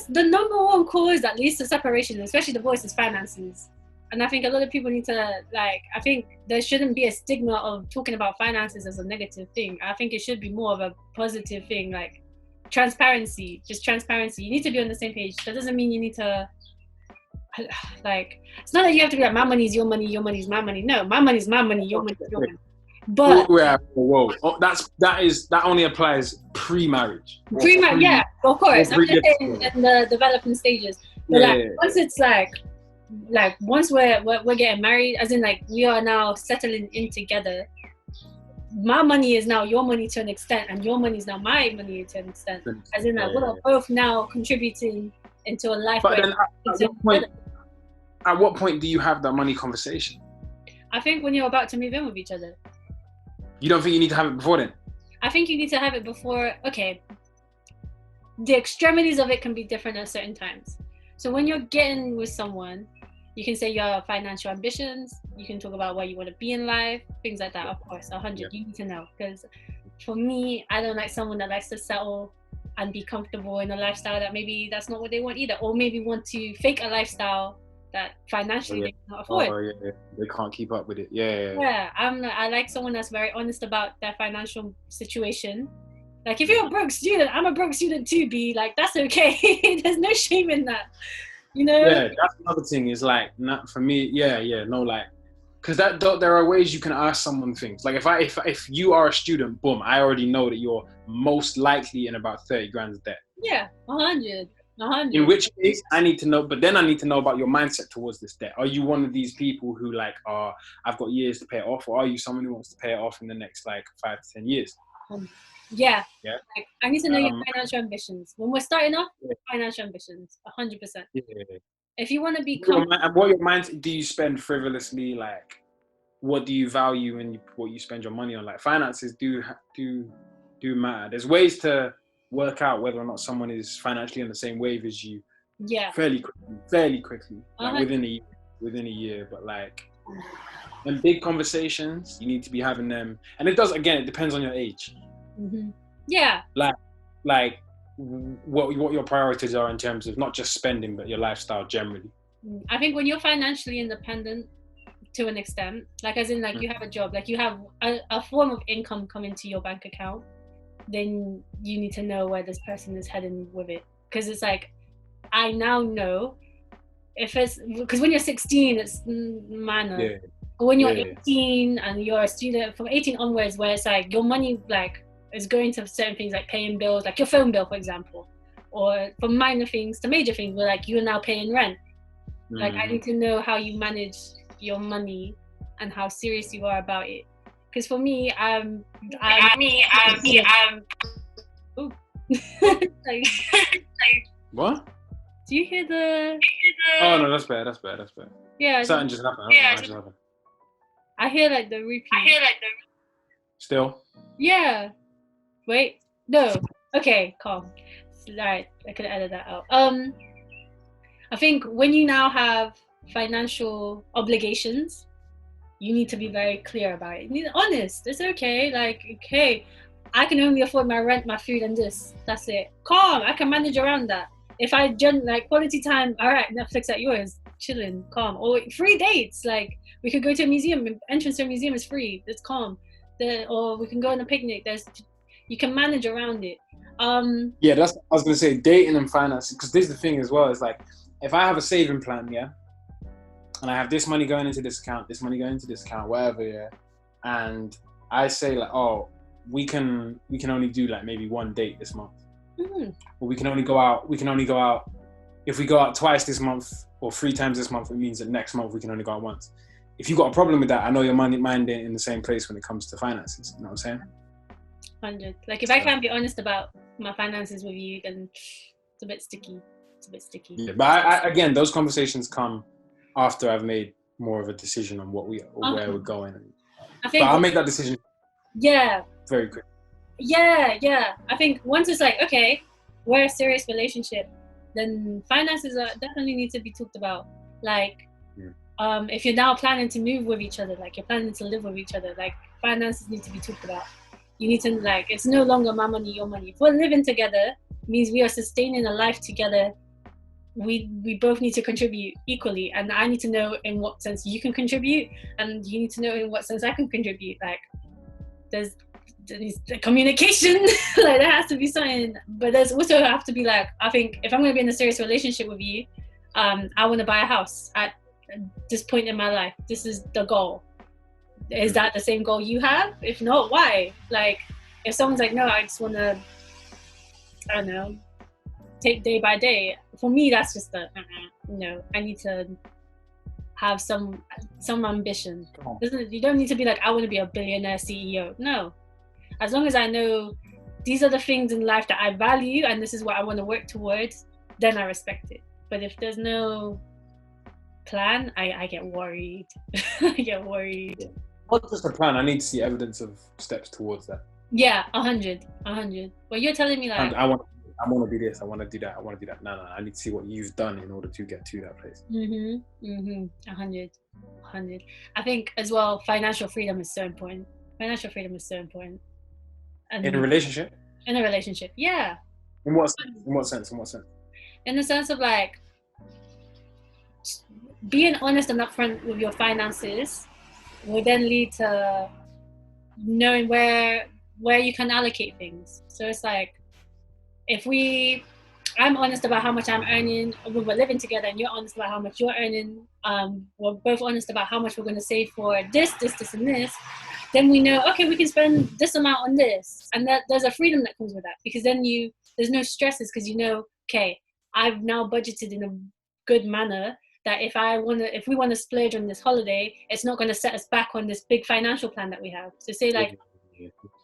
the number one cause that leads to separation, especially divorce, is finances. And I think a lot of people need to I think there shouldn't be a stigma of talking about finances as a negative thing. I think it should be more of a positive thing, like transparency, just transparency. You need to be on the same page. That doesn't mean you need to like, it's not that you have to be like, my money is your money is my money. No, my money is my money, your money is your money. But whoa. That only applies pre-marriage. Yeah, of course. I'm just saying in the developing stages. But once it's like once we're getting married, as in like we are now settling in together, my money is now your money to an extent, and your money is now my money to an extent. As in, like, Yeah. we're both now contributing into a life. But where then at what point do you have that money conversation? I think when you're about to move in with each other. You don't think you need to have it before then? I think you need to have it before. Okay, the extremities of it can be different at certain times. So when you're getting with someone, you can say your financial ambitions, you can talk about where you want to be in life, things like that. Of course, 100, Yeah. you need to know. Because for me, I don't like someone that likes to settle and be comfortable in a lifestyle that maybe that's not what they want either, or maybe want to fake a lifestyle that financially they cannot afford. Oh, yeah. They can't keep up with it. Yeah. Yeah, I like someone that's very honest about their financial situation. Like, if you're a broke student, I'm a broke student too, B. Like, that's okay. There's no shame in that, you know? Yeah, that's another thing is like, not for me, no, like, because there are ways you can ask someone things. Like, if you are a student, boom, I already know that you're most likely in about 30 grand of debt. Yeah, 100. In which case, I need to know, but then I need to know about your mindset towards this debt. Are you one of these people who like, I've got years to pay it off, or are you someone who wants to pay it off in the next like 5 to 10 years? Yeah. Yeah. Like, I need to know your financial ambitions. When we're starting off, financial ambitions, 100%. Yeah. If you want to be what your mindset, do you spend frivolously? Like, what do you value in what you spend your money on? Like, finances do matter. There's ways to work out whether or not someone is financially on the same wave as you. Yeah. Fairly quickly, like within a year. But like, in big conversations, you need to be having them, and it depends on your age. Mm-hmm. Yeah. Like what your priorities are in terms of not just spending, but your lifestyle generally. I think when you're financially independent to an extent, like as in like you have a job, like you have a form of income coming to your bank account, then you need to know where this person is heading with it. Because it's like, I now know if it's, because when you're 16, it's minor. Yeah. But when you're 18 and you're a student, from 18 onwards, where it's like your money like is going to certain things like paying bills, like your phone bill, for example, or from minor things to major things, where like you're now paying rent. Mm-hmm. Like, I need to know how you manage your money and how serious you are about it. Because for me, What? Do you hear the? Oh no, that's bad. Yeah. Something just happened. I hear like the repeat. Still? Yeah. Wait. No. Okay. Calm. Alright. I could edit that out. I think when you now have financial obligations, you need to be very clear about it. You need to be honest. It's okay. Like, okay, I can only afford my rent, my food, and this. That's it. Calm. I can manage around that. If I like quality time, all right, Netflix at yours, chilling, calm. Or free dates, like we could go to a museum. Entrance to a museum is free. It's calm. Or we can go on a picnic. You can manage around it. Yeah, I was gonna say, dating and finance, because this is the thing as well. It's like, if I have a saving plan, yeah, and I have this money going into this account, whatever, yeah, and I say like, oh, we can only do like maybe one date this month. Mm-hmm. Or we can only go out. If we go out twice this month or 3 times this month, it means that next month we can only go out once. If you've got a problem with that, I know your mind ain't in the same place when it comes to finances. You know what I'm saying? 100. Like, if I can't be honest about my finances with you, then it's a bit sticky. Yeah, but again, those conversations come after I've made more of a decision on where we're going. But I'll make that decision. Yeah. Very quick. Yeah. I think once it's like, okay, we're a serious relationship, then finances definitely need to be talked about. Like, if you're now planning to move with each other, like you're planning to live with each other, like finances need to be talked about. You need to, like, it's no longer my money, your money. If we're living together, it means we are sustaining a life together. We both need to contribute equally, and I need to know in what sense you can contribute, and you need to know in what sense I can contribute. Like, there's the communication, like there has to be something, but there's also have to be like, I think if I'm going to be in a serious relationship with you, I want to buy a house at this point in my life. This is the goal. Is that the same goal you have? If not, why? Like, if someone's like, no, I just want to, I don't know, take day by day. For me, that's just no, I need to have some ambition. You don't need to be like, I want to be a billionaire CEO. No, as long as I know these are the things in life that I value and this is what I want to work towards, then I respect it. But if there's no plan, I get worried. I get worried. Yeah. Not just a plan. I need to see evidence of steps towards that. Yeah, 100. But you're telling me like, I want to do this. I want to do that. I want to do that. No. I need to see what you've done in order to get to that place. 100. I think as well, financial freedom is so important. And in a relationship? In a relationship, yeah. In what sense? In the sense of like being honest and upfront with your finances will then lead to knowing where you can allocate things. So it's like, if I'm honest about how much I'm earning, we're living together, and you're honest about how much you're earning, we're both honest about how much we're going to save for this, and this, then we know, okay, we can spend this amount on this. And that there's a freedom that comes with that, because then there's no stresses, because you know, okay, I've now budgeted in a good manner that if we want to splurge on this holiday, it's not going to set us back on this big financial plan that we have. So say like,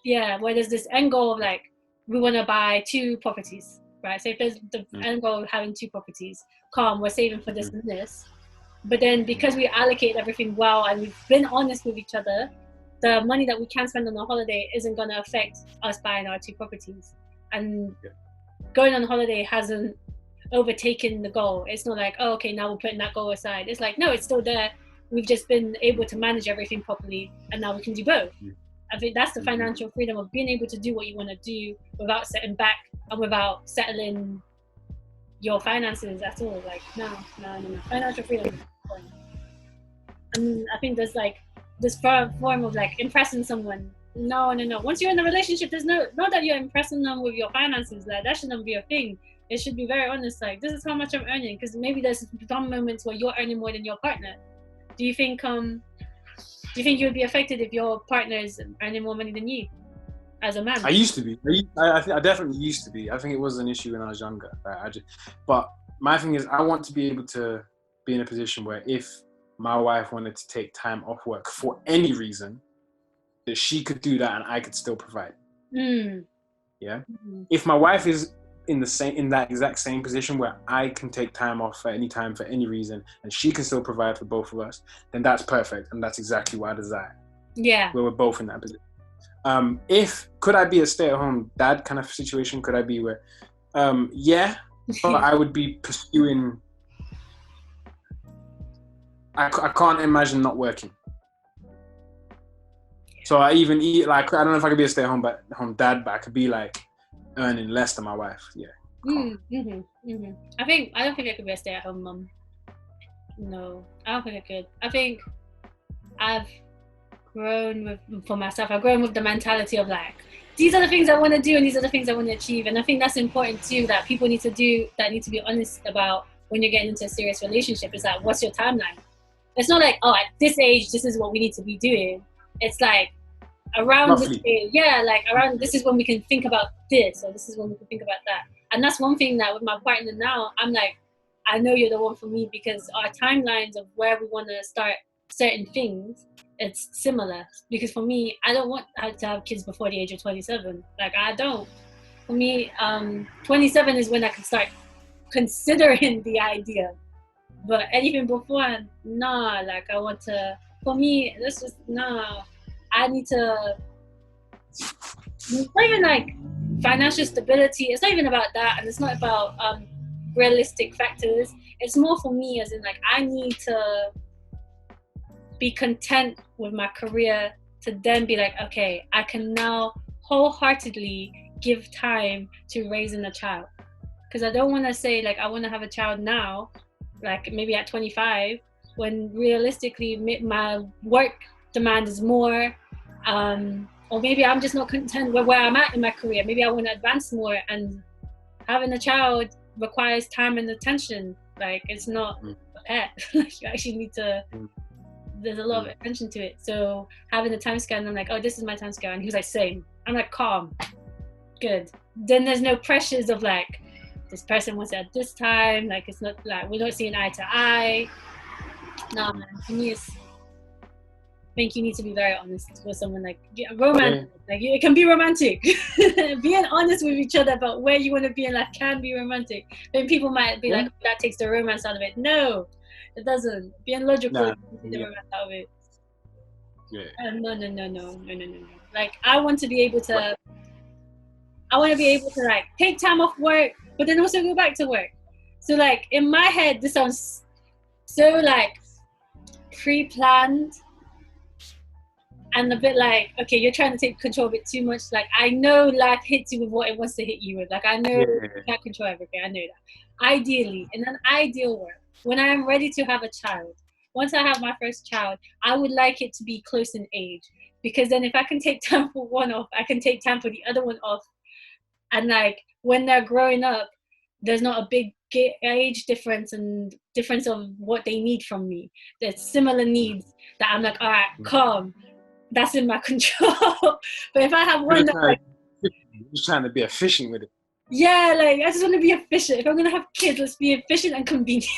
yeah, where there's this end goal of like, we want to buy 2 properties, right? So if there's the end goal of having 2 properties, we're saving for this and this. But then because we allocate everything well and we've been honest with each other, the money that we can spend on a holiday isn't going to affect us buying our 2 properties. And going on holiday hasn't overtaken the goal. It's not like, oh, okay, now we're putting that goal aside. It's like, no, it's still there. We've just been able to manage everything properly, and now we can do both. I think that's the financial freedom of being able to do what you want to do without setting back and without settling your finances at all. Like, no. Financial freedom is important. And I think there's like this form of like impressing someone. No. Once you're in a relationship, there's not that you're impressing them with your finances. Like, that shouldn't be a thing. It should be very honest. Like, this is how much I'm earning, because maybe there's some moments where you're earning more than your partner. Do you think you would be affected if your partner is earning more money than you as a man? I used to be. I definitely used to be. I think it was an issue when I was younger. But my thing is, I want to be able to be in a position where if my wife wanted to take time off work for any reason, that she could do that and I could still provide. Yeah. If my wife is in that exact same position where I can take time off at any time for any reason and she can still provide for both of us, then that's perfect, and that's exactly what I desire. Yeah. Where we're both in that position. Could I be a stay-at-home dad kind of situation? Could I be where yeah, but I would be pursuing, I can't imagine not working. So I don't know if I could be a stay-at-home dad, but I could be like earning less than my wife. Yeah. I don't think I could be a stay-at-home mom. No, I don't think I could. I think I've grown with the mentality of like, these are the things I want to do and these are the things I want to achieve. And I think that's important too, that people need to be honest about when you're getting into a serious relationship, is that, what's your timeline? It's not like, oh, at this age, this is what we need to be doing. It's like, around this age, around this is when we can think about this, or this is when we can think about that. And that's one thing that with my partner now, I'm like, I know you're the one for me, because our timelines of where we want to start certain things, it's similar. Because for me, I don't want to have kids before the age of 27. Like, I don't. For me, 27 is when I can start considering the idea. But anything before, nah. Like, I want to. For me, that's just nah. I need to. It's not even like financial stability. It's not even about that, and it's not about realistic factors. It's more for me, as in like, I need to be content with my career to then be like, okay, I can now wholeheartedly give time to raising a child. Because I don't want to say like I want to have a child now, like maybe at 25, when realistically my work demand is more, or maybe I'm just not content with where I'm at in my career. Maybe I want to advance more, and having a child requires time and attention. Like, it's not a pet. You actually need to, there's a lot of attention to it. So having a time scale, and I'm like, oh, this is my time scale. And he was like, same. I'm like, calm, good. Then there's no pressures of like, this person wants it at this time. Like, it's not like, we're not seeing eye to eye. Nah, man. For me, I think you need to be very honest with someone. Like romance, like it can be romantic. Being honest with each other about where you want to be in life can be romantic. Then people might be like, oh, that takes the romance out of it. No, it doesn't. Being logical takes the romance out of it. Yeah. No. Like I want to be able to. I want to be able to like take time off work, but then also go back to work. So like in my head, this sounds so like pre-planned. And a bit like, okay, you're trying to take control of it too much. Like, I know life hits you with what it wants to hit you with. Like, I know you can't control everything. I know that. Ideally, in an ideal world, when I am ready to have a child, once I have my first child, I would like it to be close in age. Because then if I can take time for one off, I can take time for the other one off. And like, when they're growing up, there's not a big age difference and difference of what they need from me. There's similar needs that I'm like, all right, calm. That's in my control. But if I have one that's like, just trying to be efficient with it. Yeah, like I just want to be efficient. If I'm gonna have kids, let's be efficient and convenient.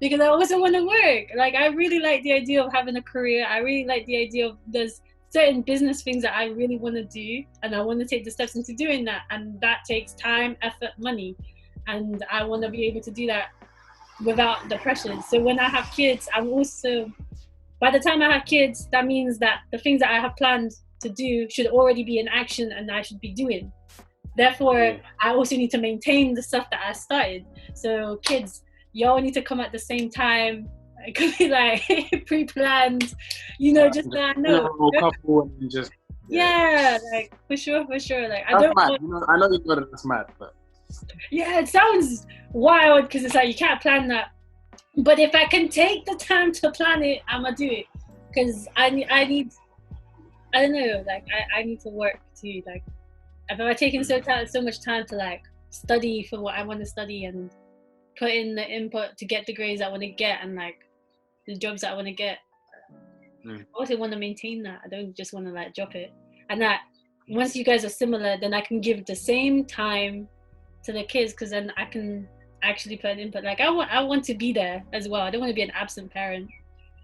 Because I also want to work. Like I really like the idea of having a career. I really like the idea of there's certain business things that I really want to do, and I want to take the steps into doing that. And that takes time, effort, money, and I want to be able to do that without the pressures. So when I have kids, I'm also. By the time I have kids, that means that the things that I have planned to do should already be in action and I should be doing. Therefore, I also need to maintain the stuff that I started. So kids, y'all need to come at the same time. It could be like pre-planned, just so I know. Couple and just, like for sure. Like that's I don't mad. I know you know that that's mad, but yeah, it sounds wild because it's like you can't plan that. But if I can take the time to plan it, I'ma do it. Because I need, I don't know, like I need to work too. Like if I'm taking so much time to like study for what I want to study and put in the input to get the grades I want to get and like the jobs that I want to get, I also want to maintain that. I don't just want to like drop it. And that once you guys are similar, then I can give the same time to the kids because then I can actually put an input. Like I want to be there as well. I don't want to be an absent parent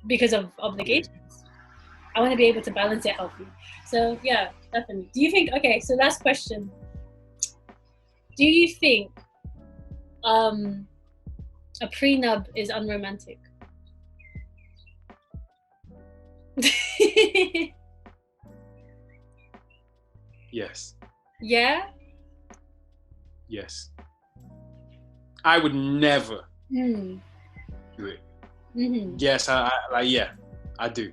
because of obligations. I want to be able to balance it healthy. So yeah, definitely. Do you think, okay, so last question. Do you think a prenup is unromantic? Yes. Yeah? Yes. I would never do it. Mm-hmm. Yes, I do.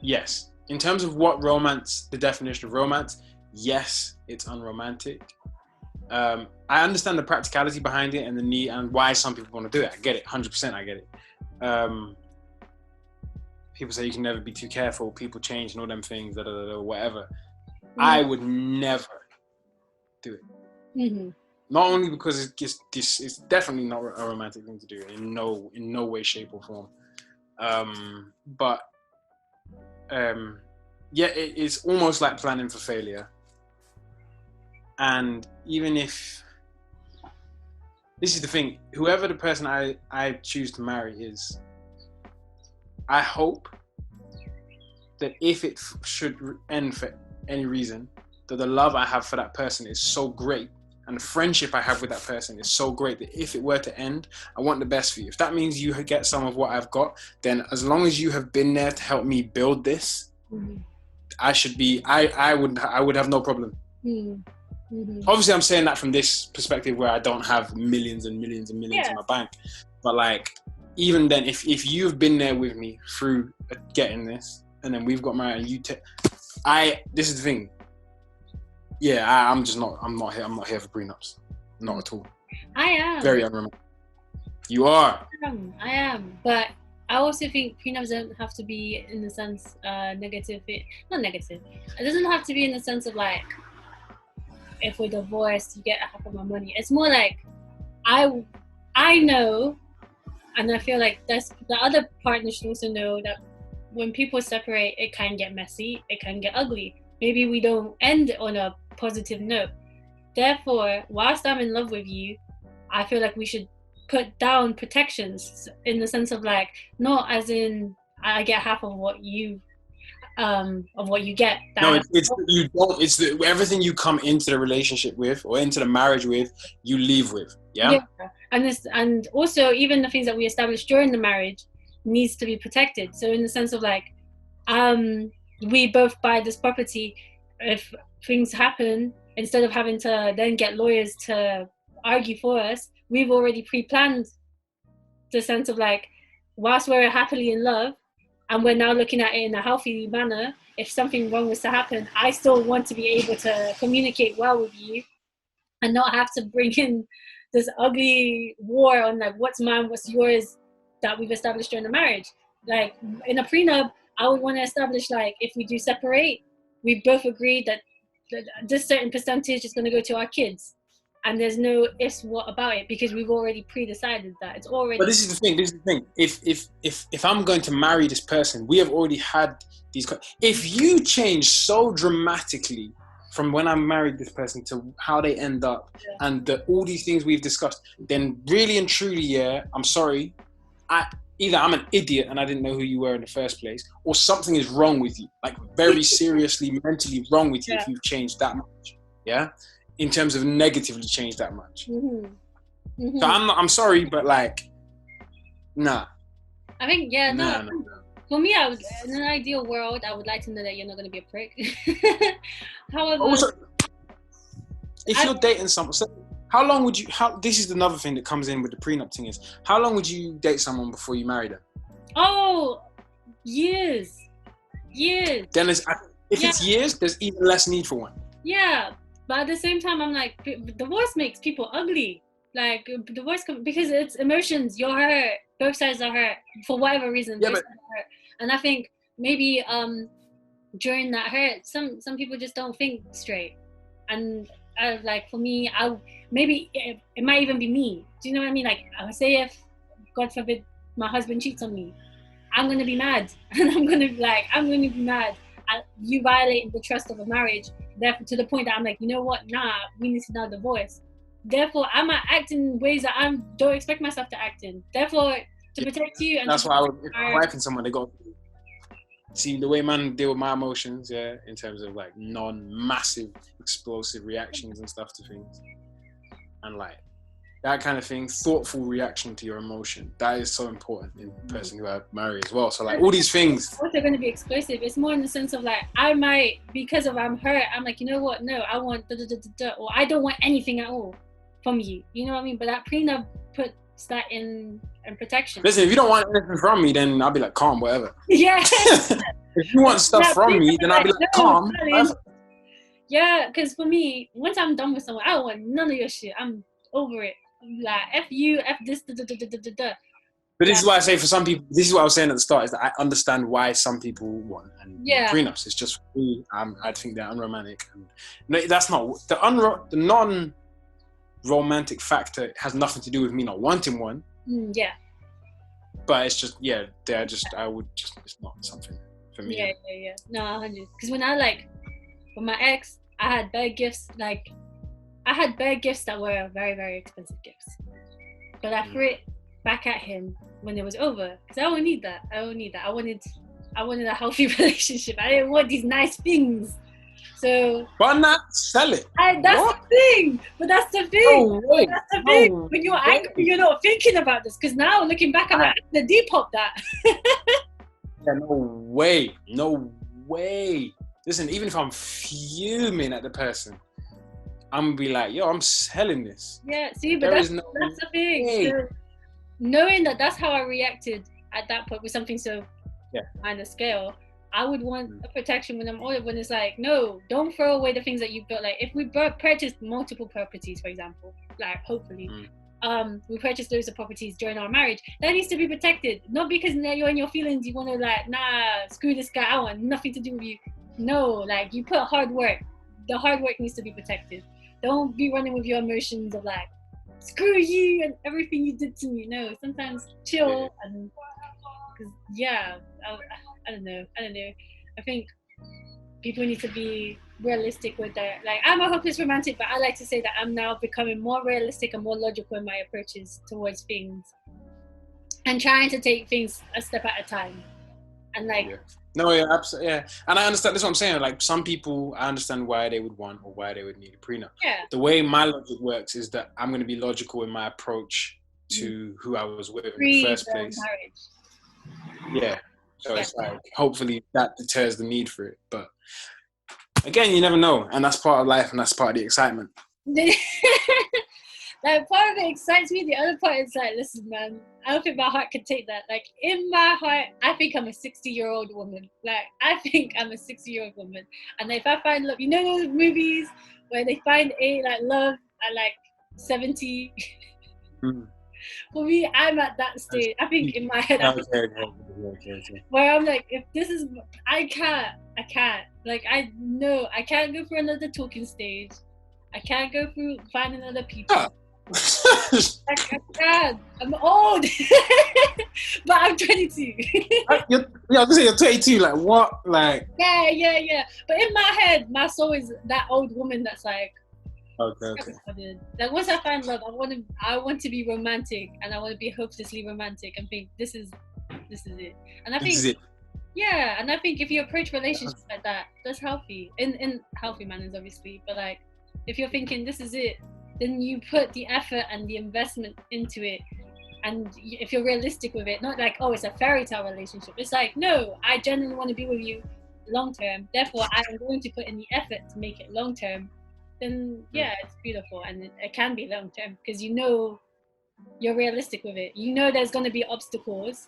Yes. In terms of what romance, the definition of romance, yes, it's unromantic. I understand the practicality behind it and the need and why some people want to do it. I get it, 100%. I get it. People say you can never be too careful. People change and all them things, whatever. Mm-hmm. I would never do it. Mm-hmm. Not only because it's definitely not a romantic thing to do in no way, shape, or form. But it's almost like planning for failure. And even if this is the thing, whoever the person I choose to marry is, I hope that if it should end for any reason, that the love I have for that person is so great and the friendship I have with that person is so great that if it were to end, I want the best for you. If that means you get some of what I've got, then as long as you have been there to help me build this, I would have no problem. Mm-hmm. Obviously, I'm saying that from this perspective where I don't have millions and millions and millions in my bank. But like, even then, if you've been there with me through getting this, and then we've got married, and this is the thing. Yeah, I'm not here for prenups. Not at all. I am. Very unromantic. You are. I am. But I also think prenups don't have to be in the sense negative. Not negative. It doesn't have to be in the sense of like, if we're divorced, you get half of my money. It's more like, I know, and I feel like the other partner should also know that when people separate, it can get messy. It can get ugly. Maybe we don't end on a positive note. Therefore, whilst I'm in love with you, I feel like we should put down protections in the sense of like, not as in I get half of what you get. No, it's you don't. It's everything you come into the relationship with or into the marriage with, you leave with. Yeah. And also even the things that we established during the marriage needs to be protected. So in the sense of like, we both buy this property. If things happen, instead of having to then get lawyers to argue for us, we've already pre-planned the sense of like, whilst we're happily in love and we're now looking at it in a healthy manner, if something wrong was to happen, I still want to be able to communicate well with you and not have to bring in this ugly war on like what's mine, what's yours, that we've established during the marriage. Like in a prenup, I would want to establish like, if we do separate, we both agree that this certain percentage is going to go to our kids, and there's no ifs what about it, because we've already pre-decided that it's already. But this is the thing. If I'm going to marry this person, we have already had these. If you change so dramatically from when I married this person to how they end up, and all these things we've discussed, then really and truly, yeah, I'm sorry. Either I'm an idiot and I didn't know who you were in the first place, or something is wrong with you, like very seriously mentally wrong with you if you've changed that much. Yeah, in terms of negatively changed that much. Mm-hmm. So I'm sorry, but like, nah. I think no. For me, I would, in an ideal world, I would like to know that you're not going to be a prick. However, also, if you're dating someone, so how long would you? This is another thing that comes in with the prenup thing is, how long would you date someone before you marry them? Oh, years. Then if it's years, there's even less need for one. Yeah, but at the same time, I'm like, divorce makes people ugly. Like divorce, because it's emotions. You're hurt. Both sides are hurt for whatever reason. Yeah, both sides are hurt. And I think maybe during that hurt, some people just don't think straight. And like for me, maybe it might even be me. Do you know what I mean? Like I would say, if God forbid my husband cheats on me, I'm gonna be mad, and I'm gonna be mad at you violating the trust of a marriage. Therefore, to the point that I'm like, you know what? Nah, we need to now divorce. Therefore, I might act in ways that I don't expect myself to act in. Therefore, to protect you. And that's why if I'm wiping someone, they go. See, the way man deal with my emotions, yeah, in terms of like non-massive explosive reactions and stuff to things, and like that kind of thing, thoughtful reaction to your emotion, that is so important in the person who I marry as well. So like all these things. It's also going to be explosive. It's more in the sense of like, I might, because of I'm hurt, I'm like, you know what? No, I want or I don't want anything at all from you. You know what I mean? But that prenup puts that in protection. Listen, if you don't want anything from me, then I'll be like, calm, whatever. Yeah. If you want stuff from me, then I'll be like, no, calm, whatever. Yeah, because for me, once I'm done with someone, I don't want none of your shit. I'm over it. Like, F you, F this, But this is why I say for some people, this is what I was saying at the start, is that I understand why some people want prenups. It's just for me, I think they're unromantic. And no, that's not the non-romantic factor has nothing to do with me not wanting one. Yeah. But it's just, it's not something for me. Yeah. No, 100. Because when with my ex, I had bare gifts, that were very, very expensive gifts. But I threw it back at him when it was over. Because I don't need that. I wanted a healthy relationship. I didn't want these nice things. So, but not sell it. That's the thing. But that's the thing. That's the thing. When you're angry, you're not thinking about this. Because now, looking back, I'm like, the Depop that. Yeah, no way. Listen, even if I'm fuming at the person, I'm gonna be like, yo, I'm selling this. Yeah, see, but that's the thing. So, knowing that that's how I reacted at that point with something so minor scale, I would want a protection when I'm older, when it's like, no, don't throw away the things that you've built. Like if we purchased multiple properties, for example, like hopefully, we purchased loads of properties during our marriage, that needs to be protected. Not because you're in your feelings, you want to like, nah, screw this guy, I want nothing to do with you. No, like you put hard work. The hard work needs to be protected. Don't be running with your emotions of like, screw you and everything you did to me. No, sometimes chill and I don't know. I think people need to be realistic with their, like, I'm a hopeless romantic, but I like to say that I'm now becoming more realistic and more logical in my approaches towards things, and trying to take things a step at a time. And like, yeah. No, yeah, absolutely, yeah. And I understand. That's what I'm saying. Like, some people, I understand why they would want or why they would need a prenup. yeah, The way my logic works is that I'm going to be logical in my approach to who I was with in the first place. marriage. Yeah. So it's like, hopefully that deters the need for it. But again, you never know. And that's part of life, and that's part of the excitement. Like, part of it excites me. The other part is like, listen, man, I don't think my heart can take that. Like, in my heart, I think I'm a 60-year-old woman. Like, I think I'm a 60-year-old woman. And if I find love, you know those movies where they find love at like 70? For me, I'm at that stage. I think in my head, where I'm like, if this is, I can't. Like, I know I can't go through another talking stage. I can't go through finding other people. Like, I can't. I'm old, but I'm 22. I was saying you're 22. Like, what? Like, yeah. But in my head, my soul is that old woman that's like, okay. Like, once I find love, I want to be romantic, and I want to be hopelessly romantic, and think this is it. And I think, yeah, and I think if you approach relationships like that, that's healthy in healthy manners, obviously. But like, if you're thinking this is it, then you put the effort and the investment into it. And if you're realistic with it, not like, oh, it's a fairy tale relationship. It's like, no, I genuinely want to be with you long term. Therefore, I am going to put in the effort to make it long term. Then yeah, it's beautiful, and it can be long term because you know you're realistic with it. You know there's going to be obstacles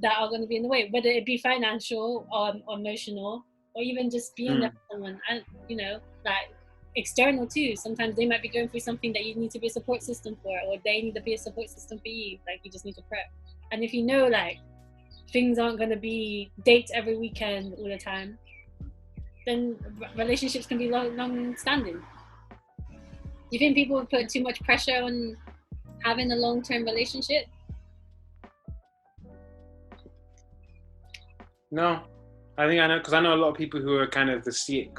that are going to be in the way, whether it be financial or emotional, or even just being there for someone. And you know, like, external too. Sometimes they might be going through something that you need to be a support system for, or they need to be a support system for you. Like, you just need to prep. And if you know, like, things aren't going to be dates every weekend all the time, then relationships can be long standing. You think people would put too much pressure on having a long-term relationship? No, I think I know, because I know a lot of people who are kind of the see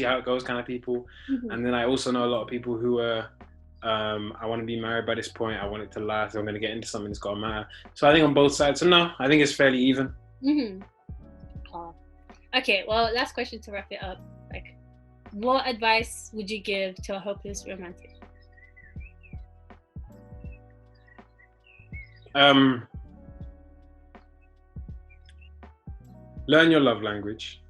how it goes kind of people, and then I also know a lot of people who are I want to be married by this point, I want it to last, I'm going to get into something that's got to matter. So I think on both sides. So no, I think it's fairly even. Oh. Okay, well, last question to wrap it up. Like, what advice would you give to a hopeless romantic? Learn your love language.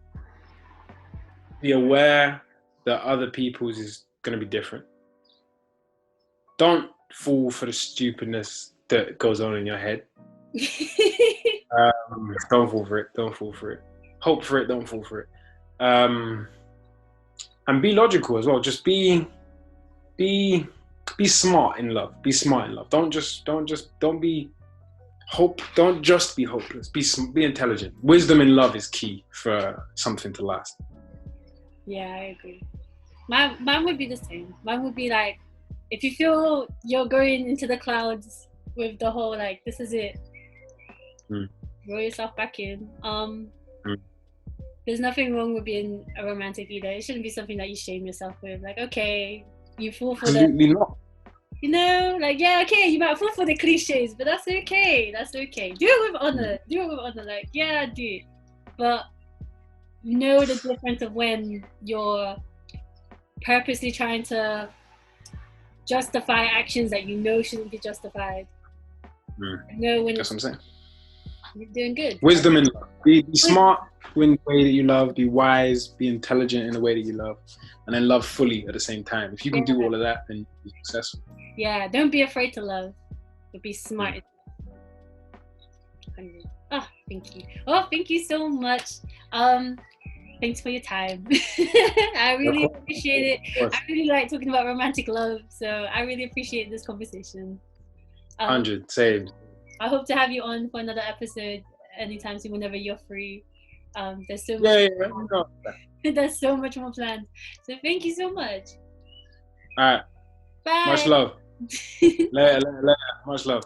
Be aware that other people's is going to be different. Don't fall for the stupidness that goes on in your head. Don't fall for it. Hope for it, don't fall for it. And be logical as well. Just be smart in love. Don't just be hopeless. Be intelligent. Wisdom in love is key for something to last. Yeah, I agree. Mine would be the same. Mine would be like, if you feel you're going into the clouds with the whole like, this is it, roll yourself back in. There's nothing wrong with being a romantic either. It shouldn't be something that you shame yourself with. Like, okay, you fall for Absolutely not. You know, like, yeah, okay, you might fall for the cliches, but that's okay. Do it with honor. Like, yeah, do it. But know the difference of when you're purposely trying to justify actions that you know shouldn't be justified. Know when that's what I'm saying. You're doing good. Wisdom in love. Be smart in the way that you love. Be wise. Be intelligent in the way that you love. And then love fully at the same time. If you can do all of that, then you'll be successful. Yeah, don't be afraid to love, but be smart. Oh, thank you. Oh, thank you so much. Thanks for your time. I really appreciate it. I really like talking about romantic love, so I really appreciate this conversation. 100, same. I hope to have you on for another episode anytime soon, whenever you're free. There's so much. There's so much more planned. So thank you so much. All right. Bye. Much love. Later. Much love.